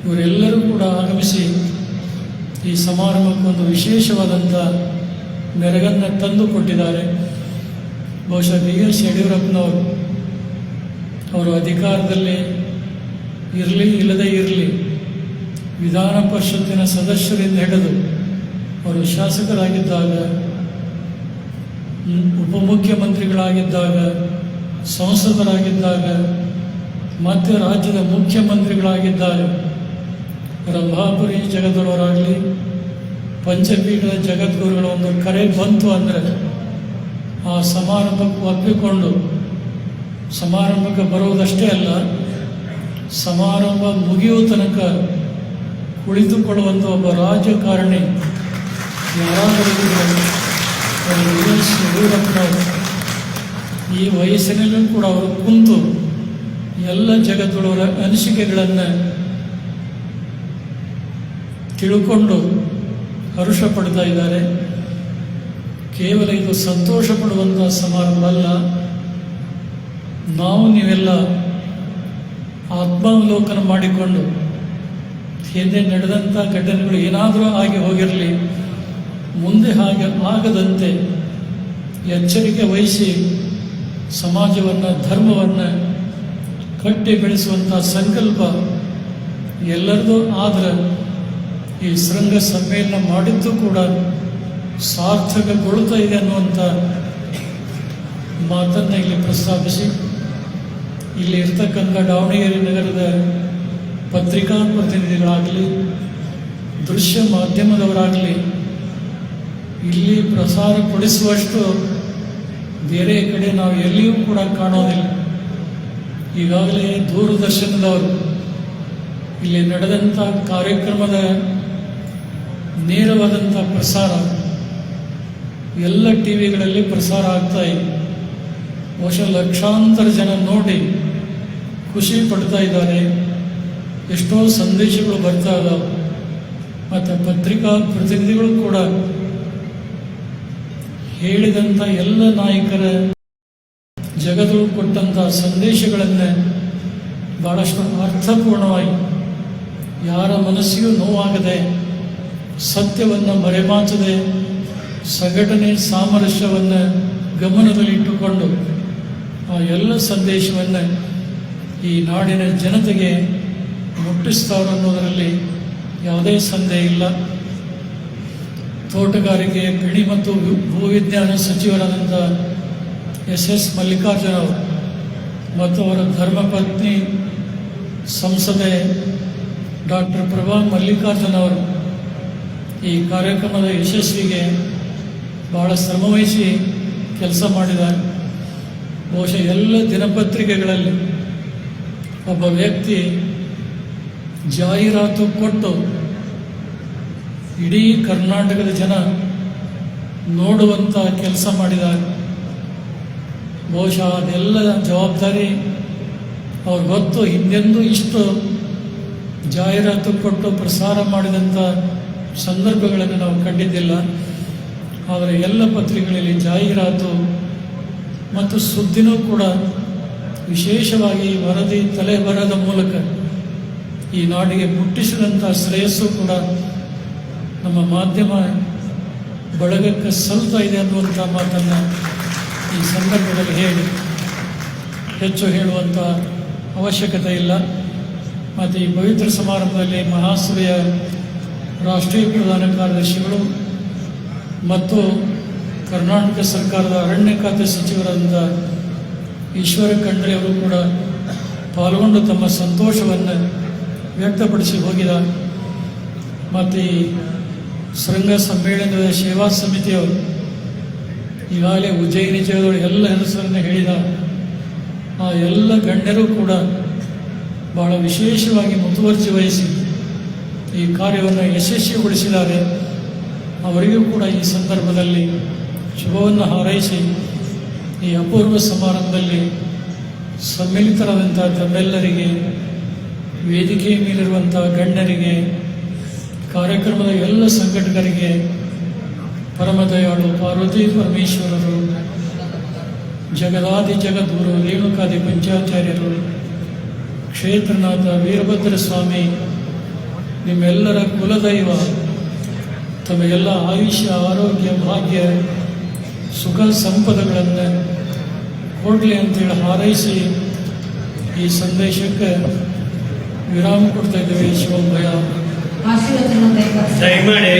ಇವರೆಲ್ಲರೂ ಕೂಡ ಆಗಮಿಸಿ ಈ ಸಮಾರಂಭಕ್ಕೊಂದು ವಿಶೇಷವಾದಂಥ ಮೆರಗನ್ನು ತಂದು ಕೊಟ್ಟಿದ್ದಾರೆ. ಬಹುಶಃ BS ಯಡಿಯೂರಪ್ಪನವರು ಅವರು ಅಧಿಕಾರದಲ್ಲಿ ಇರಲಿ ಇಲ್ಲದೇ ಇರಲಿ, ವಿಧಾನ ಪರಿಷತ್ತಿನ ಸದಸ್ಯರಿಂದ ಹಿಡಿದು ಅವರು ಶಾಸಕರಾಗಿದ್ದಾಗ, ಉಪಮುಖ್ಯಮಂತ್ರಿಗಳಾಗಿದ್ದಾಗ, ಸಂಸದರಾಗಿದ್ದಾಗ, ಮತ್ತು ರಾಜ್ಯದ ಮುಖ್ಯಮಂತ್ರಿಗಳಾಗಿದ್ದಾಗ ರಂಭಾಪುರಿ ಜಗದ್ಗುರುವರಾಗಲಿ, ಪಂಚಪೀಠದ ಜಗದ್ಗುರುಗಳ ಒಂದು ಕರೆ ಬಂತು ಅಂದರೆ ಆ ಸಮಾರಂಭಕ್ಕೆ ಒಪ್ಪಿಕೊಂಡು ಸಮಾರಂಭಕ್ಕೆ ಬರುವುದಷ್ಟೇ ಅಲ್ಲ, ಸಮಾರಂಭ ಮುಗಿಯುವ ತನಕ ಕುಳಿತುಕೊಳ್ಳುವಂಥ ಒಬ್ಬ ರಾಜಕಾರಣಿ ಯಾರಾದರೂ BS ಯಡಿಯೂರಪ್ಪನವರು. ಈ ವಯಸ್ಸಿನಲ್ಲೂ ಕೂಡ ಅವರು ಕುಂತು ಎಲ್ಲ ಜಗದ್ಗುರುವರ ಅನಿಸಿಕೆಗಳನ್ನು ತಿಳ್ಕೊಂಡು ಹರ್ಷ ಪಡ್ತಾ ಇದ್ದಾರೆ. ಕೇವಲ ಇದು ಸಂತೋಷ ಪಡುವಂಥ ಸಮಾರಂಭ ಅಲ್ಲ, ನಾವು ನೀವೆಲ್ಲ ಆತ್ಮಾವಲೋಕನ ಮಾಡಿಕೊಂಡು ಹಿಂದೆ ನಡೆದಂಥ ಘಟನೆಗಳು ಏನಾದರೂ ಆಗಿ ಹೋಗಿರಲಿ, ಮುಂದೆ ಹಾಗೆ ಆಗದಂತೆ ಎಚ್ಚರಿಕೆ ವಹಿಸಿ ಸಮಾಜವನ್ನು, ಧರ್ಮವನ್ನು ಕಟ್ಟಿ ಬೆಳೆಸುವಂಥ ಸಂಕಲ್ಪ ಎಲ್ಲರದೂ ಆದರೆ ಈ ಶೃಂಗ ಸಮ್ಮೇಳನ ಮಾಡಿದ್ದು ಕೂಡ ಸಾರ್ಥಕಗೊಳ್ತಾ ಇದೆ ಅನ್ನುವಂಥ ಮಾತನ್ನು ಇಲ್ಲಿ ಪ್ರಸ್ತಾಪಿಸಿ, ಇಲ್ಲಿ ಇರ್ತಕ್ಕಂಥ ದಾವಣಗೆರೆ ನಗರದ ಪತ್ರಿಕಾ ಪ್ರತಿನಿಧಿಗಳಾಗಲಿ, ದೃಶ್ಯ ಮಾಧ್ಯಮದವರಾಗಲಿ, ಇಲ್ಲಿ ಪ್ರಸಾರಪಡಿಸುವಷ್ಟು ಬೇರೆ ಕಡೆ ನಾವು ಎಲ್ಲಿಯೂ ಕೂಡ ಕಾಣೋದಿಲ್ಲ. ಈಗಾಗಲೇ ದೂರದರ್ಶನದವರು ಇಲ್ಲಿ ನಡೆದಂಥ ಕಾರ್ಯಕ್ರಮದ ನೇರವಾದಂಥ ಪ್ರಸಾರ ಎಲ್ಲ ಟಿ ವಿಗಳಲ್ಲಿ ಪ್ರಸಾರ ಆಗ್ತಾ ಇದೆ. ಬಹುಶಃ ಲಕ್ಷಾಂತರ ಜನ ನೋಡಿ ಖುಷಿ ಪಡ್ತಾ ಇದ್ದಾರೆ. ಎಷ್ಟೋ ಸಂದೇಶಗಳು ಬರ್ತಾ ಇದ್ದಾವೆ. ಮತ್ತು ಪತ್ರಿಕಾ ಪ್ರತಿನಿಧಿಗಳು ಕೂಡ ಹೇಳಿದಂಥ ಎಲ್ಲ ನಾಯಕರ ಜಗತ್ತು ಕೊಟ್ಟಂಥ ಸಂದೇಶಗಳನ್ನು ಭಾಳಷ್ಟು ಅರ್ಥಪೂರ್ಣವಾಗಿ ಯಾರ ಮನಸ್ಸಿಗೂ ನೋವಾಗದೆ, ಸತ್ಯವನ್ನು ಮರೆಮಾಚದೆ, ಸಂಘಟನೆ ಸಾಮರಸ್ಯವನ್ನು ಗಮನದಲ್ಲಿಟ್ಟುಕೊಂಡು ಆ ಎಲ್ಲ ಸಂದೇಶವನ್ನು ಈ ನಾಡಿನ ಜನತೆಗೆ ಮುಟ್ಟಿಸ್ತಾರೆ ಅನ್ನೋದರಲ್ಲಿ ಯಾವುದೇ ಸಂದೇಹ ಇಲ್ಲ. ತೋಟಗಾರಿಕೆ, ಗಣಿ ಮತ್ತು ಭೂವಿಜ್ಞಾನ ಸಚಿವರಾದಂಥ ಎಸ್ ಮಲ್ಲಿಕಾರ್ಜುನ ಅವರು ಮತ್ತು ಅವರ ಧರ್ಮಪತ್ನಿ ಸಂಸದೆ ಡಾಕ್ಟರ್ ಪ್ರಭಾ ಮಲ್ಲಿಕಾರ್ಜುನ ಅವರು ಈ ಕಾರ್ಯಕ್ರಮದ ಯಶಸ್ವಿಗೆ ಬಹಳ ಶ್ರಮವಹಿಸಿ ಕೆಲಸ ಮಾಡಿದ್ದಾರೆ. ಬಹುಶಃ ಎಲ್ಲ ದಿನಪತ್ರಿಕೆಗಳಲ್ಲಿ ಒಬ್ಬ ವ್ಯಕ್ತಿ ಜಾಹೀರಾತು ಕೊಟ್ಟು ಇಡೀ ಕರ್ನಾಟಕದ ಜನ ನೋಡುವಂಥ ಕೆಲಸ ಮಾಡಿದ್ದಾರೆ. ಬಹುಶಃ ಅದೆಲ್ಲ ಜವಾಬ್ದಾರಿ ಅವ್ರ ಹೊತ್ತು ಹಿಂದೆಂದೂ ಇಷ್ಟು ಜಾಹೀರಾತು ಕೊಟ್ಟು ಪ್ರಸಾರ ಮಾಡಿದಂಥ ಸಂದರ್ಭಗಳನ್ನು ನಾವು ಕಂಡಿದ್ದಿಲ್ಲ. ಆದರೆ ಎಲ್ಲ ಪತ್ರಿಕೆಗಳಲ್ಲಿ ಜಾಹೀರಾತು ಮತ್ತು ಸುದ್ದಿನೂ ಕೂಡ ವಿಶೇಷವಾಗಿ ವರದಿ ತಲೆಬರದ ಮೂಲಕ ಈ ನಾಡಿಗೆ ಮುಟ್ಟಿಸಿದಂಥ ಶ್ರೇಯಸ್ಸು ಕೂಡ ನಮ್ಮ ಮಾಧ್ಯಮ ಬಳಗಕ್ಕೆ ಸಲ್ತಾ ಇದೆ ಅನ್ನುವಂಥ ಮಾತನ್ನು ಈ ಸಂದರ್ಭದಲ್ಲಿ ಹೇಳಿ ಹೆಚ್ಚು ಹೇಳುವಂಥ ಅವಶ್ಯಕತೆ ಇಲ್ಲ. ಮತ್ತು ಈ ಪವಿತ್ರ ಸಮಾರಂಭದಲ್ಲಿ ಮಹಾಸಭೆಯ ರಾಷ್ಟ್ರೀಯ ಪ್ರಧಾನ ಕಾರ್ಯದರ್ಶಿಗಳು ಮತ್ತು ಕರ್ನಾಟಕ ಸರ್ಕಾರದ ಅರಣ್ಯ ಖಾತೆ ಸಚಿವರಾದ ಈಶ್ವರ ಖಂಡ್ರೆ ಅವರು ಕೂಡ ಪಾಲ್ಗೊಂಡು ತಮ್ಮ ಸಂತೋಷವನ್ನು ವ್ಯಕ್ತಪಡಿಸಿ ಹೋಗಿದ್ದಾರೆ. ಮತ್ತು ಈ ಶೃಂಗ ಸಮ್ಮೇಳನದ ಸೇವಾ ಸಮಿತಿಯವರು ಈಗಾಗಲೇ ಉಜ್ಜಯಿನಿ ಜಯದವರು ಎಲ್ಲ ಹೆಸರನ್ನು ಹೇಳಿದ್ದಾರೆ. ಆ ಎಲ್ಲ ಗಣ್ಯರು ಕೂಡ ಬಹಳ ವಿಶೇಷವಾಗಿ ಮುತುವರ್ಜಿ ವಹಿಸಿ ಈ ಕಾರ್ಯವನ್ನು ಯಶಸ್ವಿಗೊಳಿಸಿದ್ದಾರೆ. ಅವರಿಗೂ ಕೂಡ ಈ ಸಂದರ್ಭದಲ್ಲಿ ಶುಭವನ್ನು ಹಾರೈಸಿ ಈ ಅಪೂರ್ವ ಸಮಾರಂಭದಲ್ಲಿ ಸಮ್ಮಿಲಿತರಾದಂಥ ತಮ್ಮೆಲ್ಲರಿಗೆ, ವೇದಿಕೆ ಮೇಲಿರುವಂಥ ಗಣ್ಯರಿಗೆ, ಕಾರ್ಯಕ್ರಮದ ಎಲ್ಲ ಸಂಘಟಕರಿಗೆ, ಪರಮದಯಾಳು ಪಾರ್ವತಿ ಪರಮೇಶ್ವರರು, ಜಗದಾದಿ ಜಗದ್ಗುರು ರೇಣುಕಾದಿ ಪಂಚಾಚಾರ್ಯರು, ಕ್ಷೇತ್ರನಾಥ ವೀರಭದ್ರ ಸ್ವಾಮಿ, ನಿಮ್ಮೆಲ್ಲರ ಕುಲದೈವ ತಮಗೆಲ್ಲ ಆಯುಷ್ಯ, ಆರೋಗ್ಯ, ಭಾಗ್ಯ, ಸುಖ ಸಂಪದಗಳನ್ನು ಕೊಡಲಿ ಅಂತೇಳಿ ಹಾರೈಸಿ ಈ ಸಂದೇಶಕ್ಕೆ ವಿರಾಮ ಕೊಡ್ತಾ ಇದ್ದೇವೆ. ಶಿವಭಯ ದಯಮಾಡಿ